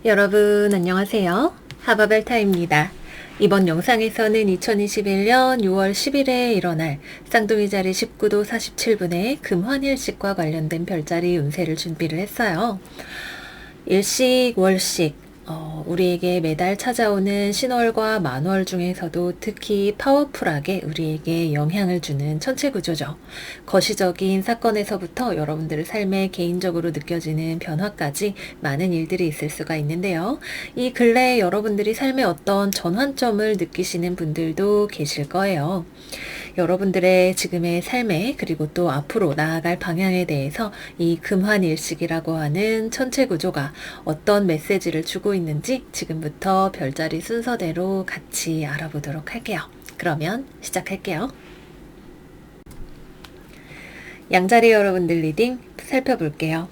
여러분 안녕하세요. 하바벨타입니다. 이번 영상에서는 2021년 6월 10일에 일어날 쌍둥이 자리 19도 47분의 금환일식과 관련된 별자리 운세를 준비를 했어요. 일식, 월식, 우리에게 매달 찾아오는 신월과 만월 중에서도 특히 파워풀하게 우리에게 영향을 주는 천체 구조죠. 거시적인 사건에서부터 여러분들의 삶에 개인적으로 느껴지는 변화까지 많은 일들이 있을 수가 있는데요. 이 근래에 여러분들이 삶의 어떤 전환점을 느끼시는 분들도 계실 거예요. 여러분들의 지금의 삶에 그리고 또 앞으로 나아갈 방향에 대해서 이 금환일식이라고 하는 천체 구조가 어떤 메시지를 주고 있는지 지금부터 별자리 순서대로 같이 알아보도록 할게요. 그러면 시작할게요. 양자리 여러분들 리딩 살펴볼게요.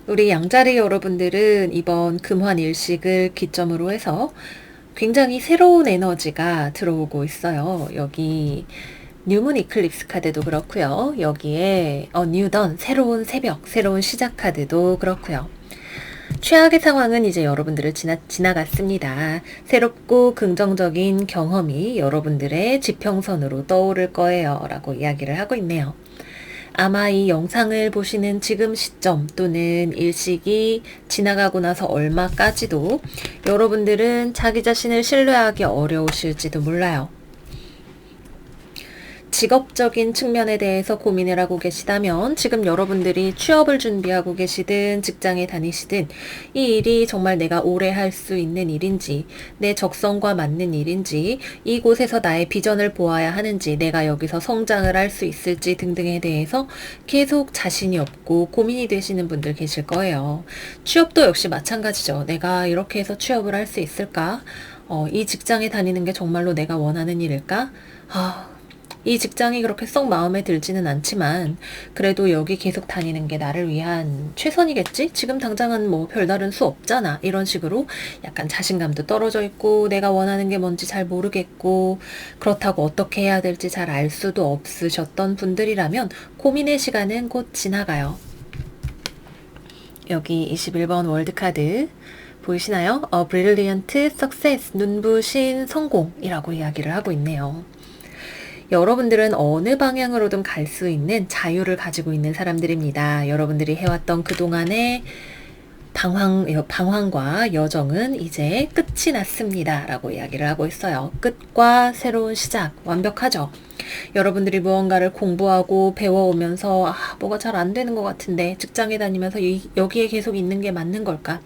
우리 양자리 여러분들은 이번 금환일식을 기점으로 해서 굉장히 새로운 에너지가 들어오고 있어요. 여기 뉴문 이클립스 카드도 그렇고요. 여기에 뉴던 새로운 새벽, 새로운 시작 카드도 그렇고요. 최악의 상황은 이제 여러분들을 지나갔습니다. 새롭고 긍정적인 경험이 여러분들의 지평선으로 떠오를 거예요. 라고 이야기를 하고 있네요. 아마 이 영상을 보시는 지금 시점 또는 일식이 지나가고 나서 얼마까지도 여러분들은 자기 자신을 신뢰하기 어려우실지도 몰라요. 직업적인 측면에 대해서 고민을 하고 계시다면 지금 여러분들이 취업을 준비하고 계시든 직장에 다니시든 이 일이 정말 내가 오래 할 수 있는 일인지 내 적성과 맞는 일인지 이곳에서 나의 비전을 보아야 하는지 내가 여기서 성장을 할 수 있을지 등등에 대해서 계속 자신이 없고 고민이 되시는 분들 계실 거예요. 취업도 역시 마찬가지죠. 내가 이렇게 해서 취업을 할 수 있을까? 이 직장에 다니는 게 정말로 내가 원하는 일일까? 이 직장이 그렇게 썩 마음에 들지는 않지만 그래도 여기 계속 다니는 게 나를 위한 최선이겠지? 지금 당장은 뭐 별다른 수 없잖아. 이런 식으로 약간 자신감도 떨어져 있고 내가 원하는 게 뭔지 잘 모르겠고 그렇다고 어떻게 해야 될지 잘 알 수도 없으셨던 분들이라면 고민의 시간은 곧 지나가요. 여기 21번 월드카드 보이시나요? Brilliant Success, 눈부신 성공이라고 이야기를 하고 있네요. 여러분들은 어느 방향으로든 갈 수 있는 자유를 가지고 있는 사람들입니다. 여러분들이 해왔던 그동안의 방황과 여정은 이제 끝이 났습니다. 라고 이야기를 하고 있어요. 끝과 새로운 시작, 완벽하죠? 여러분들이 무언가를 공부하고 배워오면서 뭐가 잘 안 되는 것 같은데 직장에 다니면서 여기에 계속 있는 게 맞는 걸까?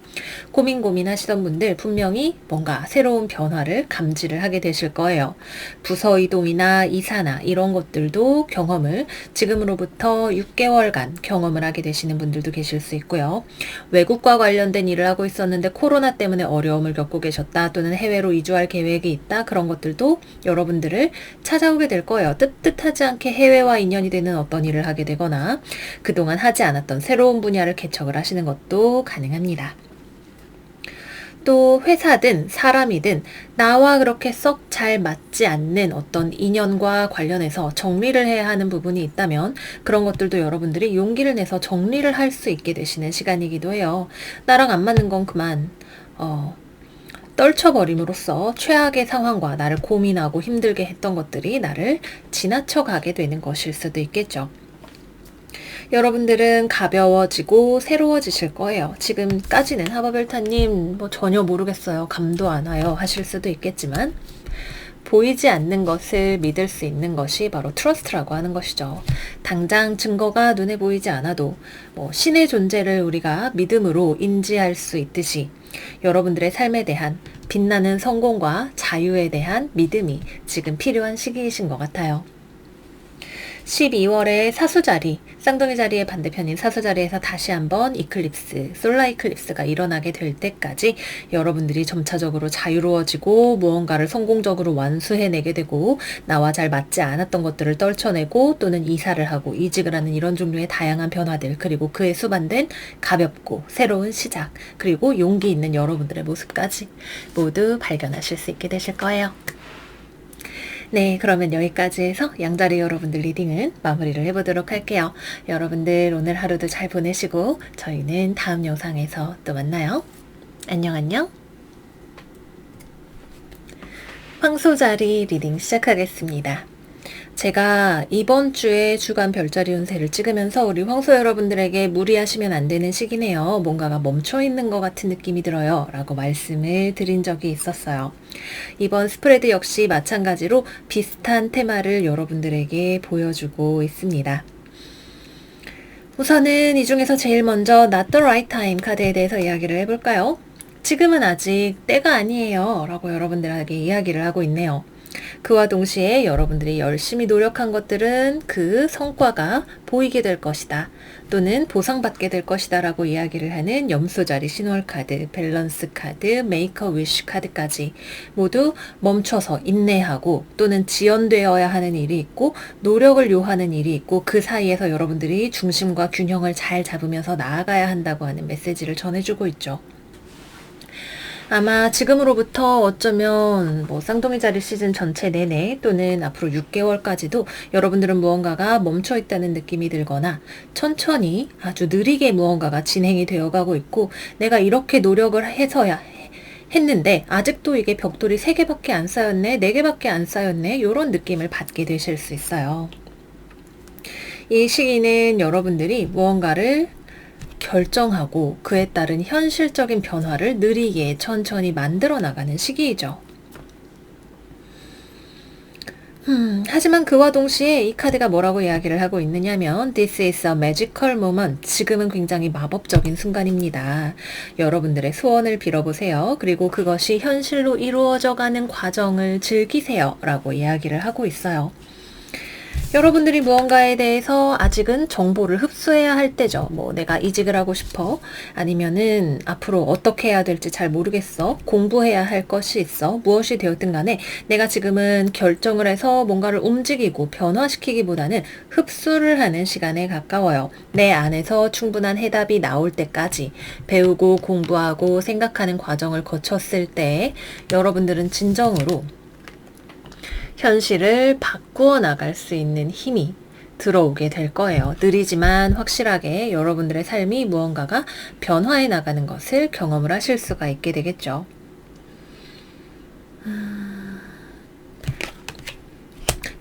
고민하시던 분들 분명히 뭔가 새로운 변화를 감지를 하게 되실 거예요. 부서 이동이나 이사나 이런 것들도 경험을 지금으로부터 6개월간 경험을 하게 되시는 분들도 계실 수 있고요. 외국과 관련된 일을 하고 있었는데 코로나 때문에 어려움을 겪고 계셨다 또는 해외로 이주할 계획이 있다 그런 것들도 여러분들을 찾아오게 될 거예요. 뜻하지 않게 해외와 인연이 되는 어떤 일을 하게 되거나 그동안 하지 않았던 새로운 분야를 개척을 하시는 것도 가능합니다. 또 회사든 사람이든 나와 그렇게 썩 잘 맞지 않는 어떤 인연과 관련해서 정리를 해야 하는 부분이 있다면 그런 것들도 여러분들이 용기를 내서 정리를 할 수 있게 되시는 시간이기도 해요. 나랑 안 맞는 건 그만 떨쳐버림으로써 최악의 상황과 나를 고민하고 힘들게 했던 것들이 나를 지나쳐가게 되는 것일 수도 있겠죠. 여러분들은 가벼워지고 새로워지실 거예요. 지금까지는 하바벨타님 전혀 모르겠어요. 감도 안 와요. 하실 수도 있겠지만 보이지 않는 것을 믿을 수 있는 것이 바로 트러스트라고 하는 것이죠. 당장 증거가 눈에 보이지 않아도 신의 존재를 우리가 믿음으로 인지할 수 있듯이 여러분들의 삶에 대한 빛나는 성공과 자유에 대한 믿음이 지금 필요한 시기이신 것 같아요. 12월에 사수자리, 쌍둥이 자리의 반대편인 사수자리에서 다시 한번 이클립스, 솔라 이클립스가 일어나게 될 때까지 여러분들이 점차적으로 자유로워지고 무언가를 성공적으로 완수해내게 되고 나와 잘 맞지 않았던 것들을 떨쳐내고 또는 이사를 하고 이직을 하는 이런 종류의 다양한 변화들 그리고 그에 수반된 가볍고 새로운 시작 그리고 용기 있는 여러분들의 모습까지 모두 발견하실 수 있게 되실 거예요. 네, 그러면 여기까지 해서 양자리 여러분들 리딩은 마무리를 해보도록 할게요. 여러분들 오늘 하루도 잘 보내시고 저희는 다음 영상에서 또 만나요. 안녕. 황소자리 리딩 시작하겠습니다. 제가 이번 주에 주간 별자리 운세를 찍으면서 우리 황소 여러분들에게 무리하시면 안 되는 시기네요. 뭔가가 멈춰 있는 것 같은 느낌이 들어요. 라고 말씀을 드린 적이 있었어요. 이번 스프레드 역시 마찬가지로 비슷한 테마를 여러분들에게 보여주고 있습니다. 우선은 이 중에서 제일 먼저 Not the right time 카드에 대해서 이야기를 해볼까요? 지금은 아직 때가 아니에요. 라고 여러분들에게 이야기를 하고 있네요. 그와 동시에 여러분들이 열심히 노력한 것들은 그 성과가 보이게 될 것이다. 또는 보상받게 될 것이다. 라고 이야기를 하는 염소자리 신월 카드, 밸런스 카드, 메이커 위쉬 카드까지 모두 멈춰서 인내하고 또는 지연되어야 하는 일이 있고 노력을 요하는 일이 있고 그 사이에서 여러분들이 중심과 균형을 잘 잡으면서 나아가야 한다고 하는 메시지를 전해주고 있죠. 아마 지금으로부터 어쩌면 쌍둥이 자리 시즌 전체 내내 또는 앞으로 6개월까지도 여러분들은 무언가가 멈춰 있다는 느낌이 들거나 천천히 아주 느리게 무언가가 진행이 되어 가고 있고 내가 이렇게 노력을 해서야 했는데 아직도 이게 벽돌이 3개밖에 안 쌓였네, 4개밖에 안 쌓였네 이런 느낌을 받게 되실 수 있어요. 이 시기는 여러분들이 무언가를 결정하고 그에 따른 현실적인 변화를 느리게 천천히 만들어 나가는 시기이죠. 하지만 그와 동시에 이 카드가 뭐라고 이야기를 하고 있느냐면 This is a magical moment. 지금은 굉장히 마법적인 순간입니다. 여러분들의 소원을 빌어보세요. 그리고 그것이 현실로 이루어져가는 과정을 즐기세요. 라고 이야기를 하고 있어요. 여러분들이 무언가에 대해서 아직은 정보를 흡수해야 할 때죠. 내가 이직을 하고 싶어. 아니면은 앞으로 어떻게 해야 될지 잘 모르겠어. 공부해야 할 것이 있어. 무엇이 되었든 간에 내가 지금은 결정을 해서 뭔가를 움직이고 변화시키기보다는 흡수를 하는 시간에 가까워요. 내 안에서 충분한 해답이 나올 때까지 배우고 공부하고 생각하는 과정을 거쳤을 때 여러분들은 진정으로 현실을 바꾸어 나갈 수 있는 힘이 들어오게 될 거예요. 느리지만 확실하게 여러분들의 삶이 무언가가 변화해 나가는 것을 경험을 하실 수가 있게 되겠죠.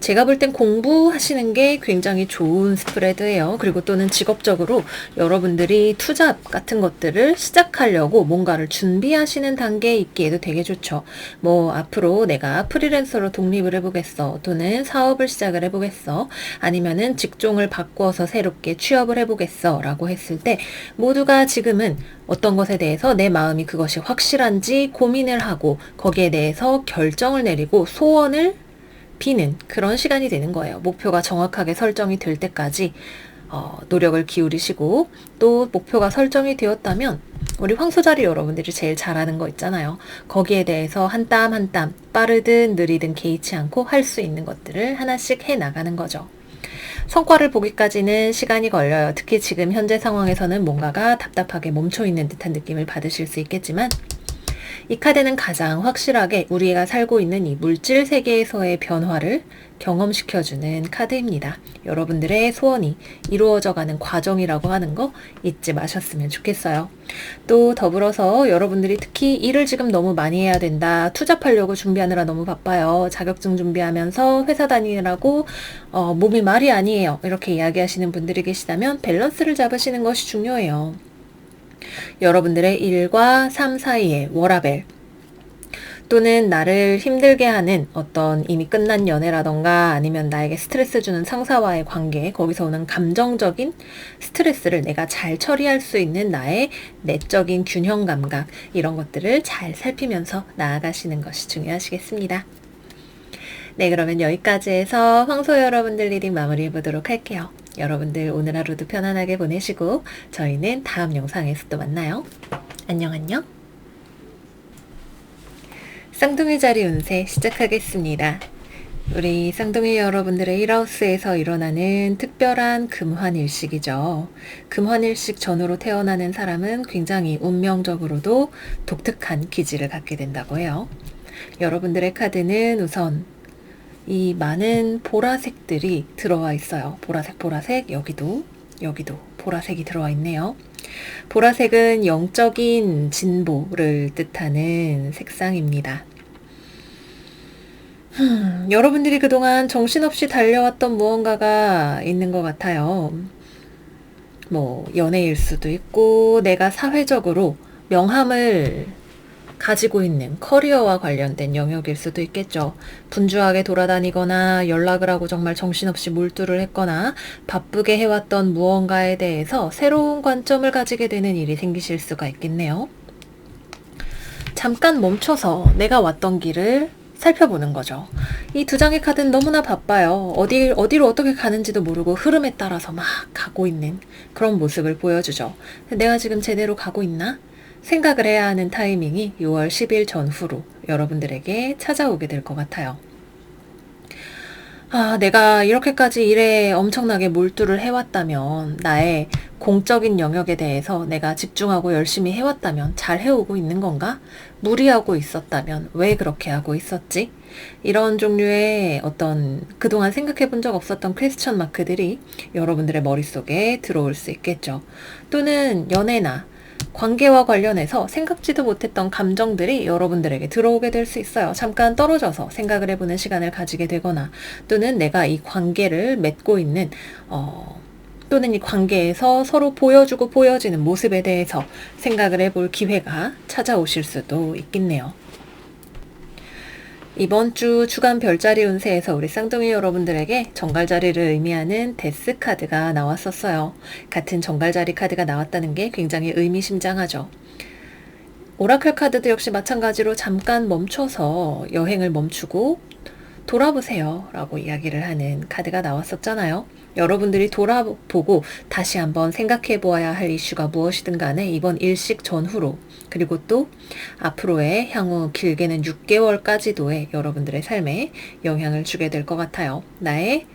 제가 볼 땐 공부하시는 게 굉장히 좋은 스프레드예요. 그리고 또는 직업적으로 여러분들이 투잡 같은 것들을 시작하려고 뭔가를 준비하시는 단계에 있기에도 되게 좋죠. 앞으로 내가 프리랜서로 독립을 해보겠어. 또는 사업을 시작을 해보겠어. 아니면은 직종을 바꿔서 새롭게 취업을 해보겠어. 라고 했을 때 모두가 지금은 어떤 것에 대해서 내 마음이 그것이 확실한지 고민을 하고 거기에 대해서 결정을 내리고 소원을 비는 그런 시간이 되는 거예요. 목표가 정확하게 설정이 될 때까지 노력을 기울이시고 또 목표가 설정이 되었다면 우리 황소자리 여러분들이 제일 잘하는 거 있잖아요. 거기에 대해서 한 땀 한 땀 빠르든 느리든 개의치 않고 할 수 있는 것들을 하나씩 해 나가는 거죠. 성과를 보기까지는 시간이 걸려요. 특히 지금 현재 상황에서는 뭔가가 답답하게 멈춰 있는 듯한 느낌을 받으실 수 있겠지만 이 카드는 가장 확실하게 우리가 살고 있는 이 물질 세계에서의 변화를 경험시켜주는 카드입니다. 여러분들의 소원이 이루어져가는 과정이라고 하는 거 잊지 마셨으면 좋겠어요. 또 더불어서 여러분들이 특히 일을 지금 너무 많이 해야 된다. 투잡하려고 준비하느라 너무 바빠요. 자격증 준비하면서 회사 다니느라고 몸이 말이 아니에요. 이렇게 이야기하시는 분들이 계시다면 밸런스를 잡으시는 것이 중요해요. 여러분들의 일과 삶 사이의 워라밸 또는 나를 힘들게 하는 어떤 이미 끝난 연애라던가 아니면 나에게 스트레스 주는 상사와의 관계 거기서 오는 감정적인 스트레스를 내가 잘 처리할 수 있는 나의 내적인 균형 감각 이런 것들을 잘 살피면서 나아가시는 것이 중요하시겠습니다. 네, 그러면 여기까지 해서 황소 여러분들 리딩 마무리해 보도록 할게요. 여러분들 오늘 하루도 편안하게 보내시고 저희는 다음 영상에서 또 만나요. 안녕. 쌍둥이 자리 운세 시작하겠습니다. 우리 쌍둥이 여러분들의 1하우스에서 일어나는 특별한 금환일식이죠. 금환일식 전후로 태어나는 사람은 굉장히 운명적으로도 독특한 기질을 갖게 된다고 해요. 여러분들의 카드는 우선 이 많은 보라색들이 들어와 있어요. 보라색, 여기도 보라색이 들어와 있네요. 보라색은 영적인 진보를 뜻하는 색상입니다. 여러분들이 그동안 정신없이 달려왔던 무언가가 있는 것 같아요. 뭐 연애일 수도 있고 내가 사회적으로 명함을 가지고 있는 커리어와 관련된 영역일 수도 있겠죠. 분주하게 돌아다니거나 연락을 하고 정말 정신없이 몰두를 했거나 바쁘게 해왔던 무언가에 대해서 새로운 관점을 가지게 되는 일이 생기실 수가 있겠네요. 잠깐 멈춰서 내가 왔던 길을 살펴보는 거죠. 이 두 장의 카드는 너무나 바빠요. 어디로 어떻게 가는지도 모르고 흐름에 따라서 막 가고 있는 그런 모습을 보여주죠. 내가 지금 제대로 가고 있나? 생각을 해야 하는 타이밍이 6월 10일 전후로 여러분들에게 찾아오게 될 것 같아요. 내가 이렇게까지 일에 엄청나게 몰두를 해왔다면, 나의 공적인 영역에 대해서 내가 집중하고 열심히 해왔다면 잘 해오고 있는 건가? 무리하고 있었다면 왜 그렇게 하고 있었지? 이런 종류의 어떤 그동안 생각해 본 적 없었던 퀘스천 마크들이 여러분들의 머릿속에 들어올 수 있겠죠. 또는 연애나 관계와 관련해서 생각지도 못했던 감정들이 여러분들에게 들어오게 될 수 있어요. 잠깐 떨어져서 생각을 해보는 시간을 가지게 되거나, 또는 내가 이 관계를 맺고 있는 또는 이 관계에서 서로 보여주고 보여지는 모습에 대해서 생각을 해볼 기회가 찾아오실 수도 있겠네요. 이번 주 주간 별자리 운세에서 우리 쌍둥이 여러분들에게 정갈자리를 의미하는 데스 카드가 나왔었어요. 같은 정갈자리 카드가 나왔다는 게 굉장히 의미심장하죠. 오라클 카드도 역시 마찬가지로 잠깐 멈춰서 여행을 멈추고 돌아보세요 라고 이야기를 하는 카드가 나왔었잖아요. 여러분들이 돌아보고 다시 한번 생각해 보아야 할 이슈가 무엇이든 간에 이번 일식 전후로, 그리고 또 앞으로의 향후 길게는 6개월까지도의 여러분들의 삶에 영향을 주게 될 것 같아요. 나의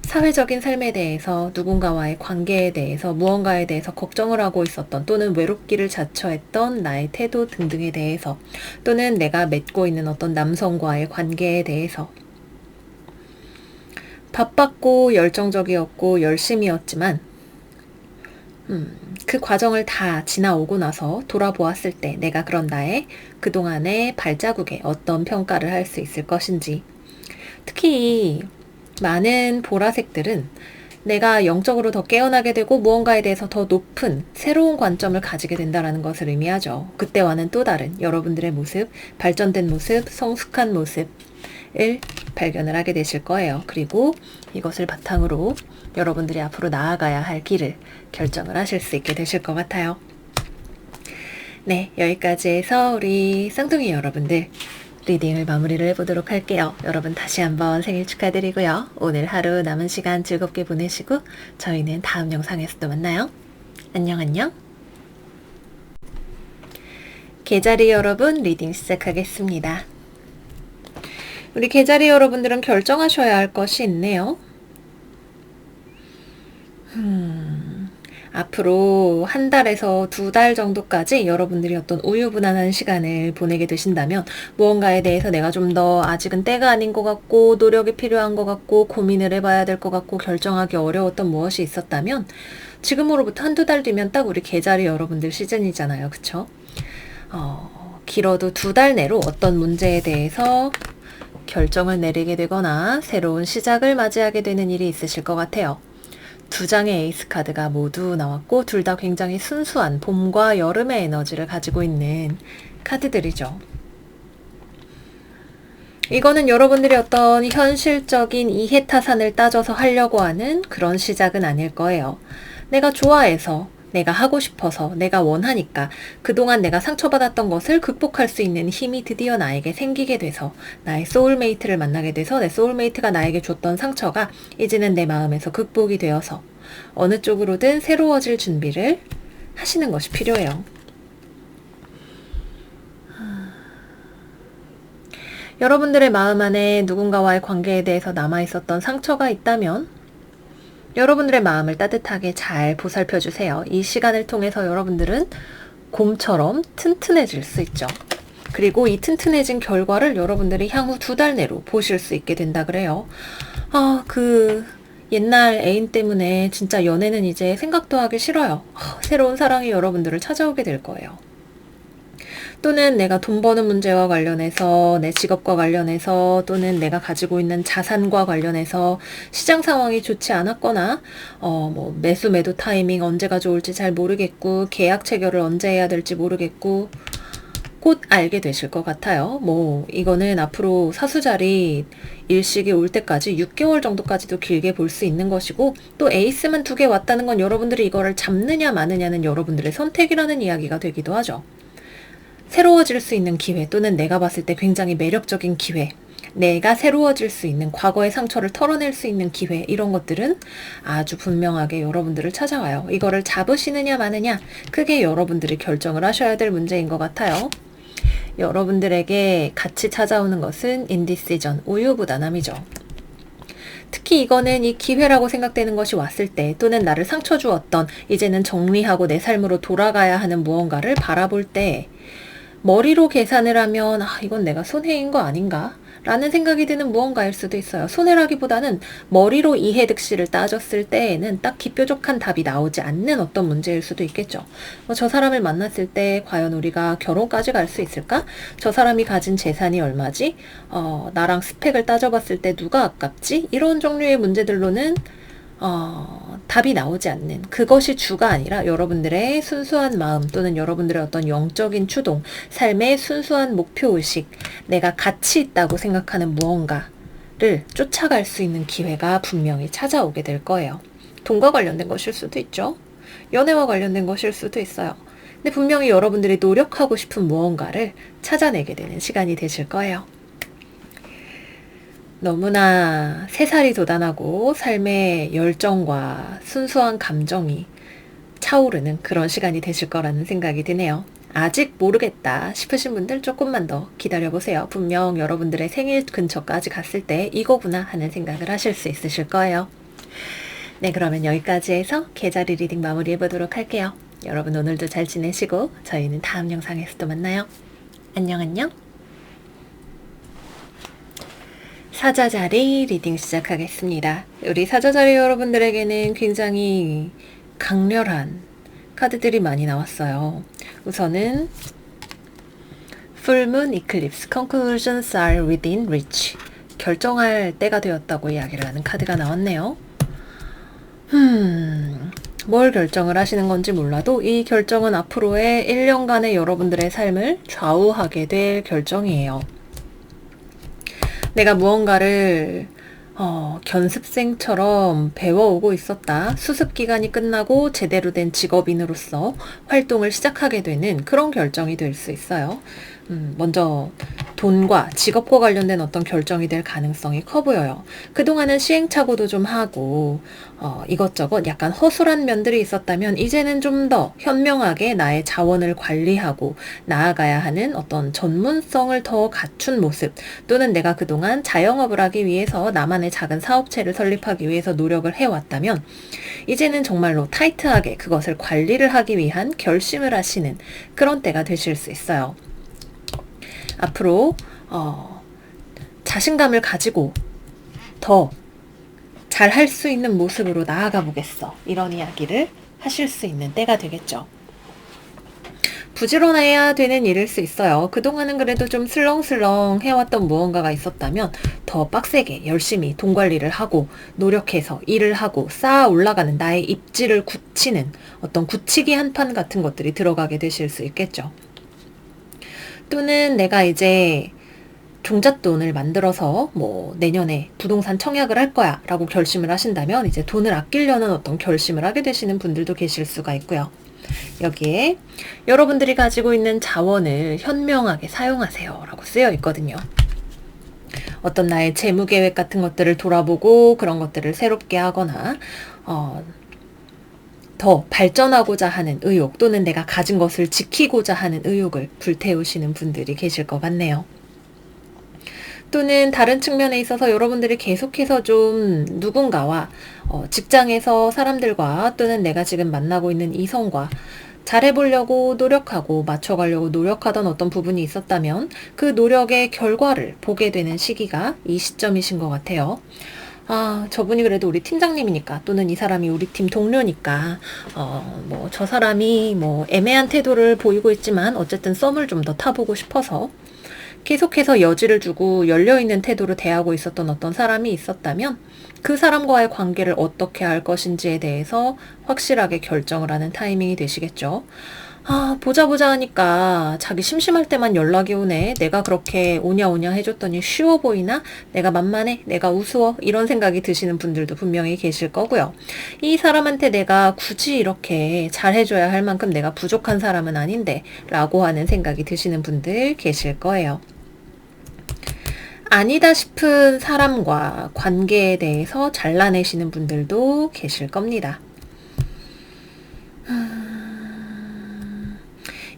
사회적인 삶에 대해서, 누군가와의 관계에 대해서, 무언가에 대해서 걱정을 하고 있었던, 또는 외롭기를 자처했던 나의 태도 등등에 대해서, 또는 내가 맺고 있는 어떤 남성과의 관계에 대해서, 바빴고 열정적이었고 열심이었지만 그 과정을 다 지나오고 나서 돌아보았을 때 내가 그런 나의 그동안의 발자국에 어떤 평가를 할 수 있을 것인지. 특히 많은 보라색들은 내가 영적으로 더 깨어나게 되고 무언가에 대해서 더 높은 새로운 관점을 가지게 된다는 것을 의미하죠. 그때와는 또 다른 여러분들의 모습, 발전된 모습, 성숙한 모습을 발견을 하게 되실 거예요. 그리고 이것을 바탕으로 여러분들이 앞으로 나아가야 할 길을 결정을 하실 수 있게 되실 것 같아요. 네, 여기까지 해서 우리 쌍둥이 여러분들 리딩을 마무리를 해보도록 할게요. 여러분 다시 한번 생일 축하드리고요. 오늘 하루 남은 시간 즐겁게 보내시고 저희는 다음 영상에서 또 만나요. 안녕 안녕. 개자리 여러분 리딩 시작하겠습니다. 우리 개자리 여러분들은 결정하셔야 할 것이 있네요. 앞으로 한 달에서 2달 정도까지 여러분들이 어떤 우유부단한 시간을 보내게 되신다면, 무언가에 대해서 내가 좀 더 아직은 때가 아닌 것 같고 노력이 필요한 것 같고 고민을 해봐야 될 것 같고 결정하기 어려웠던 무엇이 있었다면, 지금으로부터 한두 달 뒤면 딱 우리 개자리 여러분들 시즌이잖아요. 그쵸? 길어도 2달 내로 어떤 문제에 대해서 결정을 내리게 되거나 새로운 시작을 맞이하게 되는 일이 있으실 것 같아요. 2장의 에이스 카드가 모두 나왔고 둘 다 굉장히 순수한 봄과 여름의 에너지를 가지고 있는 카드들이죠. 이거는 여러분들이 어떤 현실적인 이해타산을 따져서 하려고 하는 그런 시작은 아닐 거예요. 내가 좋아해서, 내가 하고 싶어서, 내가 원하니까 그동안 내가 상처받았던 것을 극복할 수 있는 힘이 드디어 나에게 생기게 돼서, 나의 소울메이트를 만나게 돼서 내 소울메이트가 나에게 줬던 상처가 이제는 내 마음에서 극복이 되어서 어느 쪽으로든 새로워질 준비를 하시는 것이 필요해요. 여러분들의 마음 안에 누군가와의 관계에 대해서 남아있었던 상처가 있다면 여러분들의 마음을 따뜻하게 잘 보살펴 주세요. 이 시간을 통해서 여러분들은 곰처럼 튼튼해질 수 있죠. 그리고 이 튼튼해진 결과를 여러분들이 향후 2달 내로 보실 수 있게 된다 그래요. 옛날 애인 때문에 진짜 연애는 이제 생각도 하기 싫어요. 새로운 사랑이 여러분들을 찾아오게 될 거예요. 또는 내가 돈 버는 문제와 관련해서, 내 직업과 관련해서, 또는 내가 가지고 있는 자산과 관련해서 시장 상황이 좋지 않았거나, 매수 매도 타이밍 언제가 좋을지 잘 모르겠고, 계약 체결을 언제 해야 될지 모르겠고, 곧 알게 되실 것 같아요. 이거는 앞으로 사수자리 일식이 올 때까지 6개월 정도까지도 길게 볼 수 있는 것이고, 또 에이스만 2개 왔다는 건 여러분들이 이거를 잡느냐 마느냐는 여러분들의 선택이라는 이야기가 되기도 하죠. 새로워질 수 있는 기회, 또는 내가 봤을 때 굉장히 매력적인 기회, 내가 새로워질 수 있는, 과거의 상처를 털어낼 수 있는 기회, 이런 것들은 아주 분명하게 여러분들을 찾아와요. 이거를 잡으시느냐 마느냐, 크게 여러분들이 결정을 하셔야 될 문제인 것 같아요. 여러분들에게 같이 찾아오는 것은 인디시전, 우유부단함이죠. 특히 이거는 이 기회라고 생각되는 것이 왔을 때, 또는 나를 상처 주었던, 이제는 정리하고 내 삶으로 돌아가야 하는 무언가를 바라볼 때, 머리로 계산을 하면 이건 내가 손해인 거 아닌가? 라는 생각이 드는 무언가일 수도 있어요. 손해라기보다는 머리로 이해득실을 따졌을 때에는 딱히 뾰족한 답이 나오지 않는 어떤 문제일 수도 있겠죠. 저 사람을 만났을 때 과연 우리가 결혼까지 갈 수 있을까? 저 사람이 가진 재산이 얼마지? 나랑 스펙을 따져봤을 때 누가 아깝지? 이런 종류의 문제들로는 답이 나오지 않는, 그것이 주가 아니라 여러분들의 순수한 마음, 또는 여러분들의 어떤 영적인 추동, 삶의 순수한 목표의식, 내가 가치 있다고 생각하는 무언가를 쫓아갈 수 있는 기회가 분명히 찾아오게 될 거예요. 돈과 관련된 것일 수도 있죠. 연애와 관련된 것일 수도 있어요. 근데 분명히 여러분들이 노력하고 싶은 무언가를 찾아내게 되는 시간이 되실 거예요. 너무나 새살이 돋아나고 삶의 열정과 순수한 감정이 차오르는 그런 시간이 되실 거라는 생각이 드네요. 아직 모르겠다 싶으신 분들 조금만 더 기다려보세요. 분명 여러분들의 생일 근처까지 갔을 때 이거구나 하는 생각을 하실 수 있으실 거예요. 네, 그러면 여기까지 해서 계좌리 리딩 마무리해보도록 할게요. 여러분 오늘도 잘 지내시고 저희는 다음 영상에서 또 만나요. 안녕. 사자자리 리딩 시작하겠습니다. 우리 사자자리 여러분들에게는 굉장히 강렬한 카드들이 많이 나왔어요. 우선은 Full Moon Eclipse, Conclusions are within reach. 결정할 때가 되었다고 이야기를 하는 카드가 나왔네요. 뭘 결정을 하시는 건지 몰라도 이 결정은 앞으로의 1년간의 여러분들의 삶을 좌우하게 될 결정이에요. 내가 무언가를 견습생처럼 배워오고 있었다. 수습기간이 끝나고 제대로 된 직업인으로서 활동을 시작하게 되는 그런 결정이 될 수 있어요. 먼저 돈과 직업과 관련된 어떤 결정이 될 가능성이 커 보여요. 그동안은 시행착오도 좀 하고 이것저것 약간 허술한 면들이 있었다면 이제는 좀 더 현명하게 나의 자원을 관리하고 나아가야 하는 어떤 전문성을 더 갖춘 모습, 또는 내가 그동안 자영업을 하기 위해서 나만의 작은 사업체를 설립하기 위해서 노력을 해왔다면 이제는 정말로 타이트하게 그것을 관리를 하기 위한 결심을 하시는 그런 때가 되실 수 있어요. 앞으로 자신감을 가지고 더 잘할 수 있는 모습으로 나아가 보겠어, 이런 이야기를 하실 수 있는 때가 되겠죠. 부지런해야 되는 일일 수 있어요. 그동안은 그래도 좀 슬렁슬렁 해왔던 무언가가 있었다면 더 빡세게 열심히 돈 관리를 하고 노력해서 일을 하고 쌓아 올라가는 나의 입지를 굳히는 어떤 굳히기 한판 같은 것들이 들어가게 되실 수 있겠죠. 또는 내가 이제 종잣돈을 만들어서 내년에 부동산 청약을 할 거야 라고 결심을 하신다면 이제 돈을 아끼려는 어떤 결심을 하게 되시는 분들도 계실 수가 있고요. 여기에 여러분들이 가지고 있는 자원을 현명하게 사용하세요 라고 쓰여 있거든요. 어떤 나의 재무 계획 같은 것들을 돌아보고 그런 것들을 새롭게 하거나 더 발전하고자 하는 의욕, 또는 내가 가진 것을 지키고자 하는 의욕을 불태우시는 분들이 계실 것 같네요. 또는 다른 측면에 있어서 여러분들이 계속해서 좀 누군가와 직장에서 사람들과, 또는 내가 지금 만나고 있는 이성과 잘해보려고 노력하고 맞춰가려고 노력하던 어떤 부분이 있었다면 그 노력의 결과를 보게 되는 시기가 이 시점이신 것 같아요. 아, 저분이 그래도 우리 팀장님이니까, 또는 이 사람이 우리 팀 동료니까, 뭐, 저 사람이 뭐, 애매한 태도를 보이고 있지만, 어쨌든 썸을 좀 더 타보고 싶어서, 계속해서 여지를 주고 열려있는 태도로 대하고 있었던 어떤 사람이 있었다면, 그 사람과의 관계를 어떻게 할 것인지에 대해서 확실하게 결정을 하는 타이밍이 되시겠죠. 아, 보자 하니까 자기 심심할 때만 연락이 오네. 내가 그렇게 오냐 해줬더니 쉬워 보이나? 내가 만만해? 내가 우스워? 이런 생각이 드시는 분들도 분명히 계실 거고요. 이 사람한테 내가 굳이 이렇게 잘해줘야 할 만큼 내가 부족한 사람은 아닌데 라고 하는 생각이 드시는 분들 계실 거예요. 아니다 싶은 사람과 관계에 대해서 잘라내시는 분들도 계실 겁니다.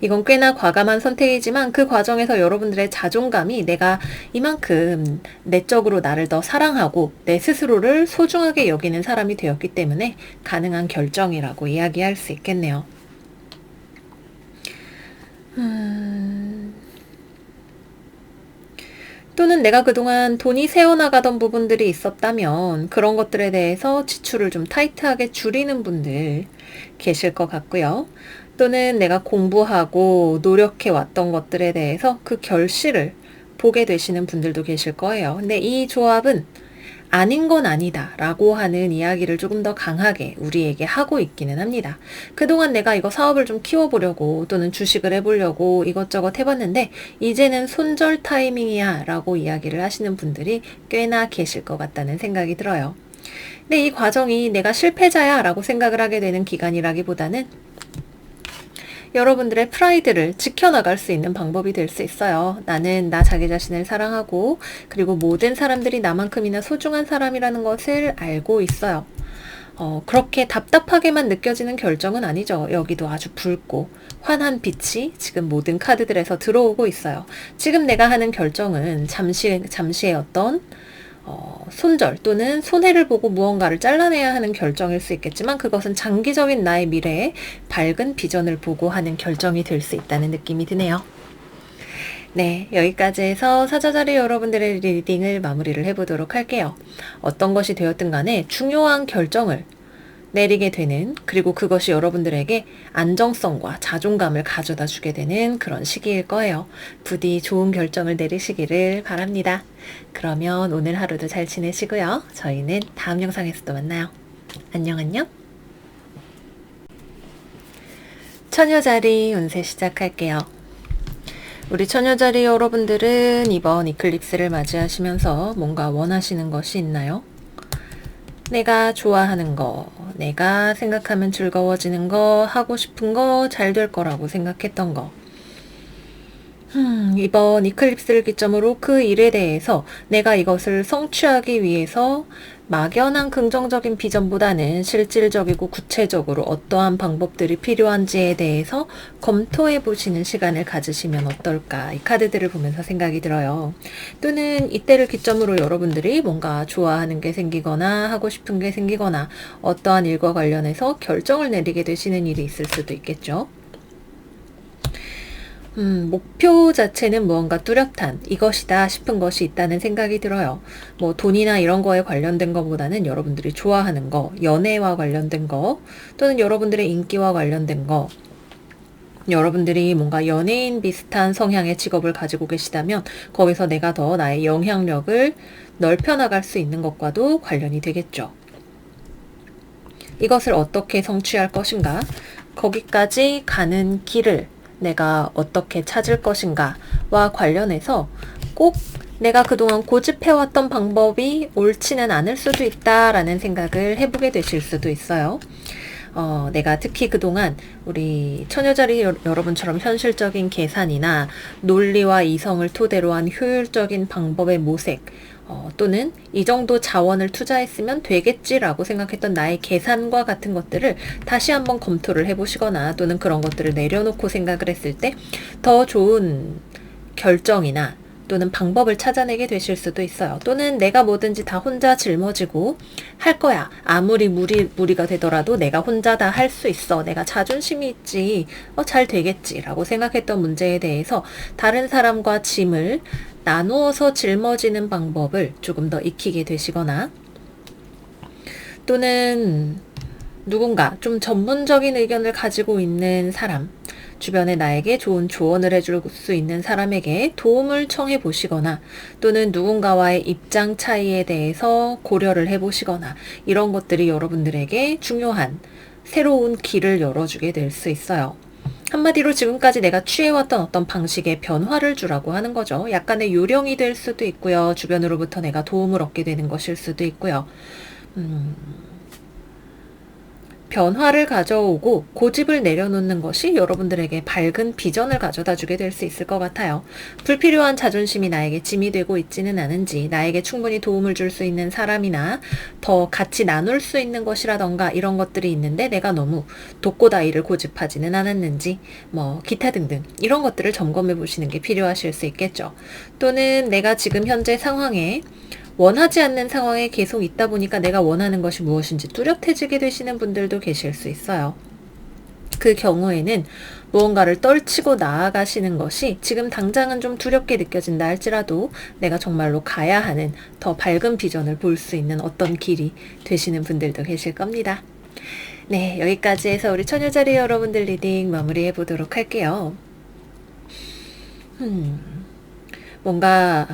이건 꽤나 과감한 선택이지만 그 과정에서 여러분들의 자존감이 내가 이만큼 내적으로 나를 더 사랑하고 내 스스로를 소중하게 여기는 사람이 되었기 때문에 가능한 결정이라고 이야기할 수 있겠네요. 또는 내가 그동안 돈이 새어나가던 부분들이 있었다면 그런 것들에 대해서 지출을 좀 타이트하게 줄이는 분들 계실 것 같고요. 또는 내가 공부하고 노력해 왔던 것들에 대해서 그 결실을 보게 되시는 분들도 계실 거예요. 근데 이 조합은 아닌 건 아니다 라고 하는 이야기를 조금 더 강하게 우리에게 하고 있기는 합니다. 그동안 내가 이거 사업을 좀 키워보려고 또는 주식을 해보려고 이것저것 해봤는데 이제는 손절 타이밍이야 라고 이야기를 하시는 분들이 꽤나 계실 것 같다는 생각이 들어요. 근데 이 과정이 내가 실패자야 라고 생각을 하게 되는 기간이라기보다는 여러분들의 프라이드를 지켜나갈 수 있는 방법이 될 수 있어요. 나는 나 자기 자신을 사랑하고 그리고 모든 사람들이 나만큼이나 소중한 사람이라는 것을 알고 있어요. 그렇게 답답하게만 느껴지는 결정은 아니죠. 여기도 아주 붉고 환한 빛이 지금 모든 카드들에서 들어오고 있어요. 지금 내가 하는 결정은 잠시의 어떤 손절 또는 손해를 보고 무언가를 잘라내야 하는 결정일 수 있겠지만 그것은 장기적인 나의 미래에 밝은 비전을 보고 하는 결정이 될 수 있다는 느낌이 드네요. 네, 여기까지 해서 사자자리 여러분들의 리딩을 마무리를 해보도록 할게요. 어떤 것이 되었든 간에 중요한 결정을 내리게 되는, 그리고 그것이 여러분들에게 안정성과 자존감을 가져다 주게 되는 그런 시기일 거예요. 부디 좋은 결정을 내리시기를 바랍니다. 그러면 오늘 하루도 잘 지내시고요. 저희는 다음 영상에서 또 만나요. 안녕. 처녀자리 운세 시작할게요. 우리 처녀자리 여러분들은 이번 이클립스를 맞이하시면서 뭔가 원하시는 것이 있나요? 내가 좋아하는 거, 내가 생각하면 즐거워지는 거, 하고 싶은 거, 잘 될 거라고 생각했던 거. 이번 이클립스를 기점으로 그 일에 대해서 내가 이것을 성취하기 위해서 막연한 긍정적인 비전보다는 실질적이고 구체적으로 어떠한 방법들이 필요한지에 대해서 검토해 보시는 시간을 가지시면 어떨까, 이 카드들을 보면서 생각이 들어요. 또는 이때를 기점으로 여러분들이 뭔가 좋아하는 게 생기거나 하고 싶은 게 생기거나 어떠한 일과 관련해서 결정을 내리게 되시는 일이 있을 수도 있겠죠. 목표 자체는 무언가 뚜렷한 이것이다 싶은 것이 있다는 생각이 들어요. 뭐 돈이나 이런 거에 관련된 것보다는 여러분들이 좋아하는 거, 연애와 관련된 거, 또는 여러분들의 인기와 관련된 거, 여러분들이 뭔가 연예인 비슷한 성향의 직업을 가지고 계시다면 거기서 내가 더 나의 영향력을 넓혀나갈 수 있는 것과도 관련이 되겠죠. 이것을 어떻게 성취할 것인가? 거기까지 가는 길을 내가 어떻게 찾을 것인가와 관련해서 꼭 내가 그동안 고집해왔던 방법이 옳지는 않을 수도 있다라는 생각을 해보게 되실 수도 있어요. 내가 특히 그동안 우리 처녀자리 여러분처럼 현실적인 계산이나 논리와 이성을 토대로 한 효율적인 방법의 모색, 또는 이 정도 자원을 투자했으면 되겠지라고 생각했던 나의 계산과 같은 것들을 다시 한번 검토를 해보시거나 또는 그런 것들을 내려놓고 생각을 했을 때 더 좋은 결정이나 또는 방법을 찾아내게 되실 수도 있어요. 또는 내가 뭐든지 다 혼자 짊어지고 할 거야. 아무리 무리가 되더라도 내가 혼자 다 할 수 있어. 내가 자존심이 있지. 잘 되겠지. 라고 생각했던 문제에 대해서 다른 사람과 짐을 나누어서 짊어지는 방법을 조금 더 익히게 되시거나 또는 누군가 좀 전문적인 의견을 가지고 있는 사람, 주변에 나에게 좋은 조언을 해줄 수 있는 사람에게 도움을 청해 보시거나 또는 누군가와의 입장 차이에 대해서 고려를 해 보시거나 이런 것들이 여러분들에게 중요한 새로운 길을 열어주게 될 수 있어요. 한마디로 지금까지 내가 취해왔던 어떤 방식의 변화를 주라고 하는 거죠. 약간의 요령이 될 수도 있고요. 주변으로부터 내가 도움을 얻게 되는 것일 수도 있고요. 변화를 가져오고 고집을 내려놓는 것이 여러분들에게 밝은 비전을 가져다 주게 될 수 있을 것 같아요. 불필요한 자존심이 나에게 짐이 되고 있지는 않은지, 나에게 충분히 도움을 줄 수 있는 사람이나 더 같이 나눌 수 있는 것이라던가 이런 것들이 있는데 내가 너무 독고다이를 고집하지는 않았는지, 기타 등등 이런 것들을 점검해 보시는 게 필요하실 수 있겠죠. 또는 내가 지금 현재 상황에 원하지 않는 상황에 계속 있다 보니까 내가 원하는 것이 무엇인지 뚜렷해지게 되시는 분들도 계실 수 있어요. 그 경우에는 무언가를 떨치고 나아가시는 것이 지금 당장은 좀 두렵게 느껴진다 할지라도 내가 정말로 가야 하는 더 밝은 비전을 볼 수 있는 어떤 길이 되시는 분들도 계실 겁니다. 네, 여기까지 해서 우리 처녀자리 여러분들 리딩 마무리해 보도록 할게요. 뭔가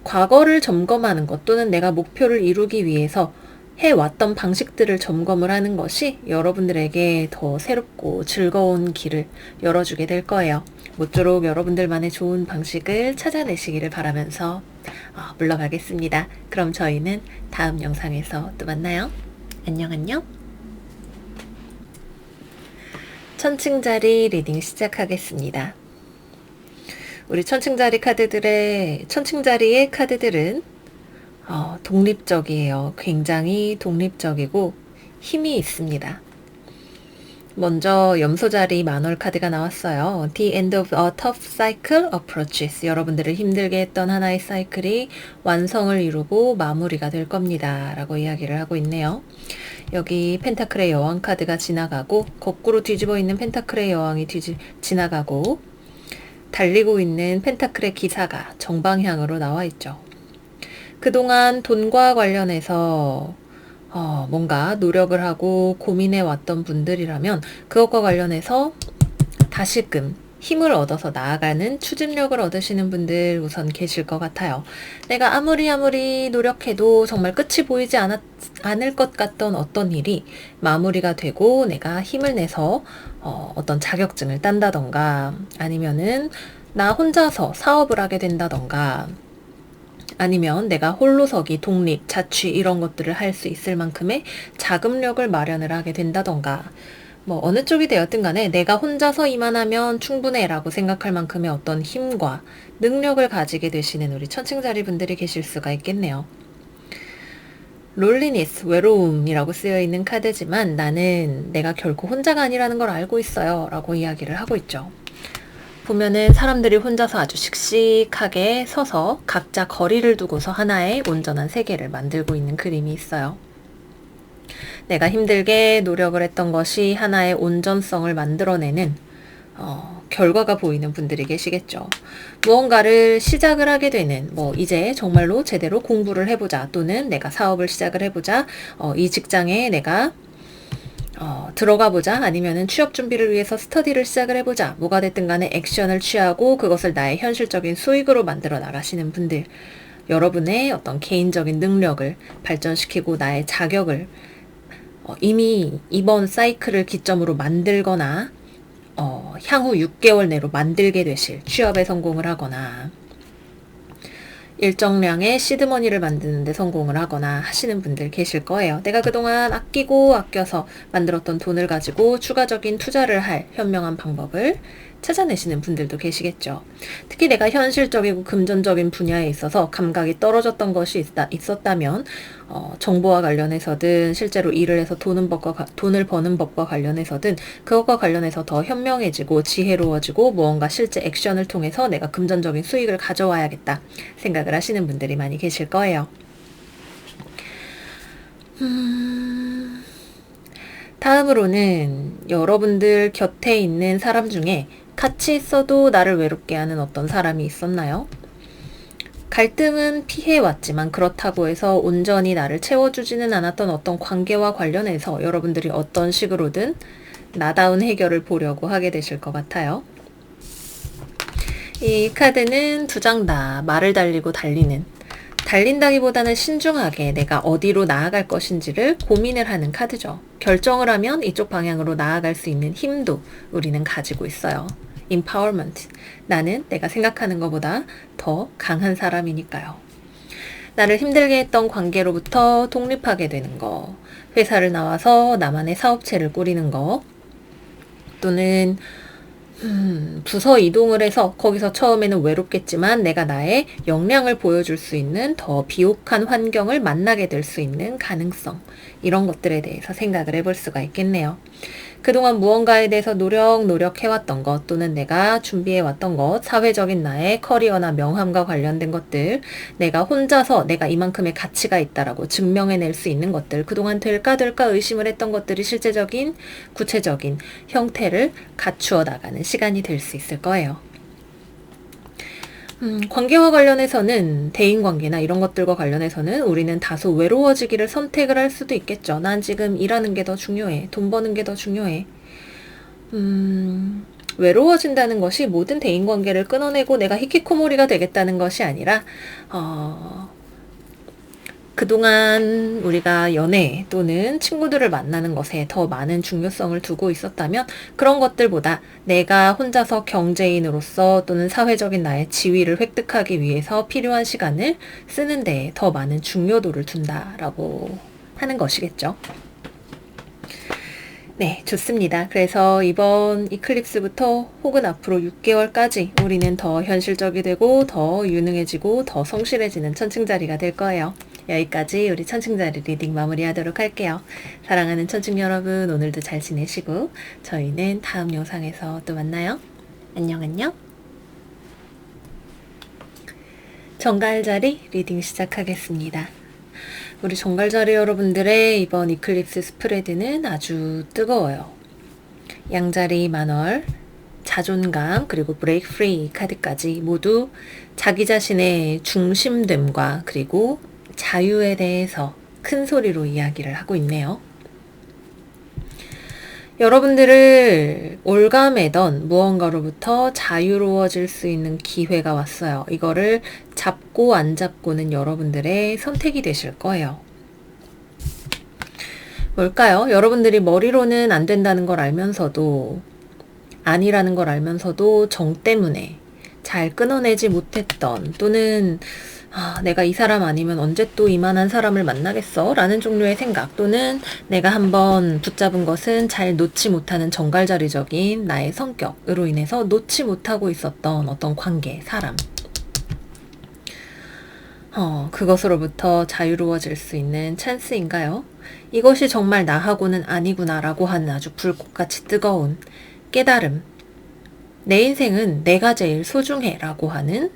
과거를 점검하는 것 또는 내가 목표를 이루기 위해서 해왔던 방식들을 점검을 하는 것이 여러분들에게 더 새롭고 즐거운 길을 열어주게 될 거예요. 모쪼록 여러분들만의 좋은 방식을 찾아내시기를 바라면서 물러가겠습니다. 그럼 저희는 다음 영상에서 또 만나요. 안녕 안녕. 천칭자리 리딩 시작하겠습니다. 우리 천칭자리의 카드들은 독립적이에요. 굉장히 독립적이고 힘이 있습니다. 먼저 염소자리 만월 카드가 나왔어요. The end of a tough cycle approaches. 여러분들을 힘들게 했던 하나의 사이클이 완성을 이루고 마무리가 될 겁니다. 라고 이야기를 하고 있네요. 여기 펜타클의 여왕 카드가 지나가고 거꾸로 뒤집어 있는 펜타클의 여왕이 지나가고 달리고 있는 펜타클의 기사가 정방향으로 나와 있죠. 그동안 돈과 관련해서 뭔가 노력을 하고 고민해 왔던 분들이라면 그것과 관련해서 다시금 힘을 얻어서 나아가는 추진력을 얻으시는 분들 우선 계실 것 같아요. 내가 아무리 노력해도 정말 끝이 보이지 않을 것 같던 어떤 일이 마무리가 되고 내가 힘을 내서 어떤 자격증을 딴다던가 아니면은 나 혼자서 사업을 하게 된다던가 아니면 내가 홀로서기, 독립, 자취 이런 것들을 할 수 있을 만큼의 자금력을 마련을 하게 된다던가 어느 쪽이 되었든 간에 내가 혼자서 이만하면 충분해 라고 생각할 만큼의 어떤 힘과 능력을 가지게 되시는 우리 천칭자리 분들이 계실 수가 있겠네요. 롤리니스, 외로움이라고 쓰여 있는 카드지만 나는 내가 결코 혼자가 아니라는 걸 알고 있어요 라고 이야기를 하고 있죠. 보면은 사람들이 혼자서 아주 씩씩하게 서서 각자 거리를 두고서 하나의 온전한 세계를 만들고 있는 그림이 있어요. 내가 힘들게 노력을 했던 것이 하나의 온전성을 만들어내는 결과가 보이는 분들이 계시겠죠. 무언가를 시작을 하게 되는 이제 정말로 제대로 공부를 해보자 또는 내가 사업을 시작을 해보자 이 직장에 내가 들어가 보자 아니면은 취업 준비를 위해서 스터디를 시작을 해보자 뭐가 됐든 간에 액션을 취하고 그것을 나의 현실적인 수익으로 만들어 나가시는 분들 여러분의 어떤 개인적인 능력을 발전시키고 나의 자격을 이미 이번 사이클을 기점으로 만들거나 향후 6개월 내로 만들게 되실 취업에 성공을 하거나 일정량의 시드머니를 만드는 데 성공을 하거나 하시는 분들 계실 거예요. 내가 그동안 아껴서 만들었던 돈을 가지고 추가적인 투자를 할 현명한 방법을 찾아내시는 분들도 계시겠죠. 특히 내가 현실적이고 금전적인 분야에 있어서 감각이 떨어졌던 것이 있었다면 정보와 관련해서든 실제로 일을 해서 돈을 버는 법과 관련해서든 그것과 관련해서 더 현명해지고 지혜로워지고 무언가 실제 액션을 통해서 내가 금전적인 수익을 가져와야겠다 생각을 하시는 분들이 많이 계실 거예요. 다음으로는 여러분들 곁에 있는 사람 중에 같이 있어도 나를 외롭게 하는 어떤 사람이 있었나요? 갈등은 피해왔지만 그렇다고 해서 온전히 나를 채워주지는 않았던 어떤 관계와 관련해서 여러분들이 어떤 식으로든 나다운 해결을 보려고 하게 되실 것 같아요. 이 카드는 두 장 다 말을 달리고 달린다기보다는 신중하게 내가 어디로 나아갈 것인지를 고민을 하는 카드죠. 결정을 하면 이쪽 방향으로 나아갈 수 있는 힘도 우리는 가지고 있어요. empowerment. 나는 내가 생각하는 것보다 더 강한 사람이니까요. 나를 힘들게 했던 관계로부터 독립하게 되는 거, 회사를 나와서 나만의 사업체를 꾸리는 거, 또는 부서 이동을 해서 거기서 처음에는 외롭겠지만 내가 나의 역량을 보여줄 수 있는 더 비옥한 환경을 만나게 될 수 있는 가능성, 이런 것들에 대해서 생각을 해볼 수가 있겠네요. 그동안 무언가에 대해서 노력해왔던 것, 또는 내가 준비해왔던 것, 사회적인 나의 커리어나 명함과 관련된 것들, 내가 혼자서 내가 이만큼의 가치가 있다라고 증명해낼 수 있는 것들, 그동안 될까 의심을 했던 것들이 실제적인, 구체적인 형태를 갖추어 나가는 시간이 될 수 있을 거예요. 관계와 관련해서는, 대인관계나 이런 것들과 관련해서는 우리는 다소 외로워지기를 선택을 할 수도 있겠죠. 난 지금 일하는 게 더 중요해. 돈 버는 게 더 중요해. 외로워진다는 것이 모든 대인관계를 끊어내고 내가 히키코모리가 되겠다는 것이 아니라 그동안 우리가 연애 또는 친구들을 만나는 것에 더 많은 중요성을 두고 있었다면 그런 것들보다 내가 혼자서 경제인으로서 또는 사회적인 나의 지위를 획득하기 위해서 필요한 시간을 쓰는 데에 더 많은 중요도를 둔다라고 하는 것이겠죠. 네, 좋습니다. 그래서 이번 이클립스부터 혹은 앞으로 6개월까지 우리는 더 현실적이 되고 더 유능해지고 더 성실해지는 천칭자리가 될 거예요. 여기까지 우리 천칭자리 리딩 마무리하도록 할게요. 사랑하는 천칭 여러분, 오늘도 잘 지내시고 저희는 다음 영상에서 또 만나요. 안녕. 정갈자리 리딩 시작하겠습니다. 우리 정갈자리 여러분들의 이번 이클립스 스프레드는 아주 뜨거워요. 양자리 만월, 자존감, 그리고 브레이크 프리 카드까지 모두 자기 자신의 중심됨과 그리고 자유에 대해서 큰 소리로 이야기를 하고 있네요. 여러분들을 올가매던 무언가로부터 자유로워질 수 있는 기회가 왔어요. 이거를 잡고 안 잡고는 여러분들의 선택이 되실 거예요. 뭘까요? 여러분들이 머리로는 안 된다는 걸 알면서도, 아니라는 걸 알면서도 정 때문에 잘 끊어내지 못했던, 또는 내가 이 사람 아니면 언제 또 이만한 사람을 만나겠어? 라는 종류의 생각, 또는 내가 한번 붙잡은 것은 잘 놓지 못하는 정갈자리적인 나의 성격으로 인해서 놓지 못하고 있었던 어떤 관계, 사람, 그것으로부터 자유로워질 수 있는 찬스인가요? 이것이 정말 나하고는 아니구나 라고 하는 아주 불꽃같이 뜨거운 깨달음, 내 인생은 내가 제일 소중해 라고 하는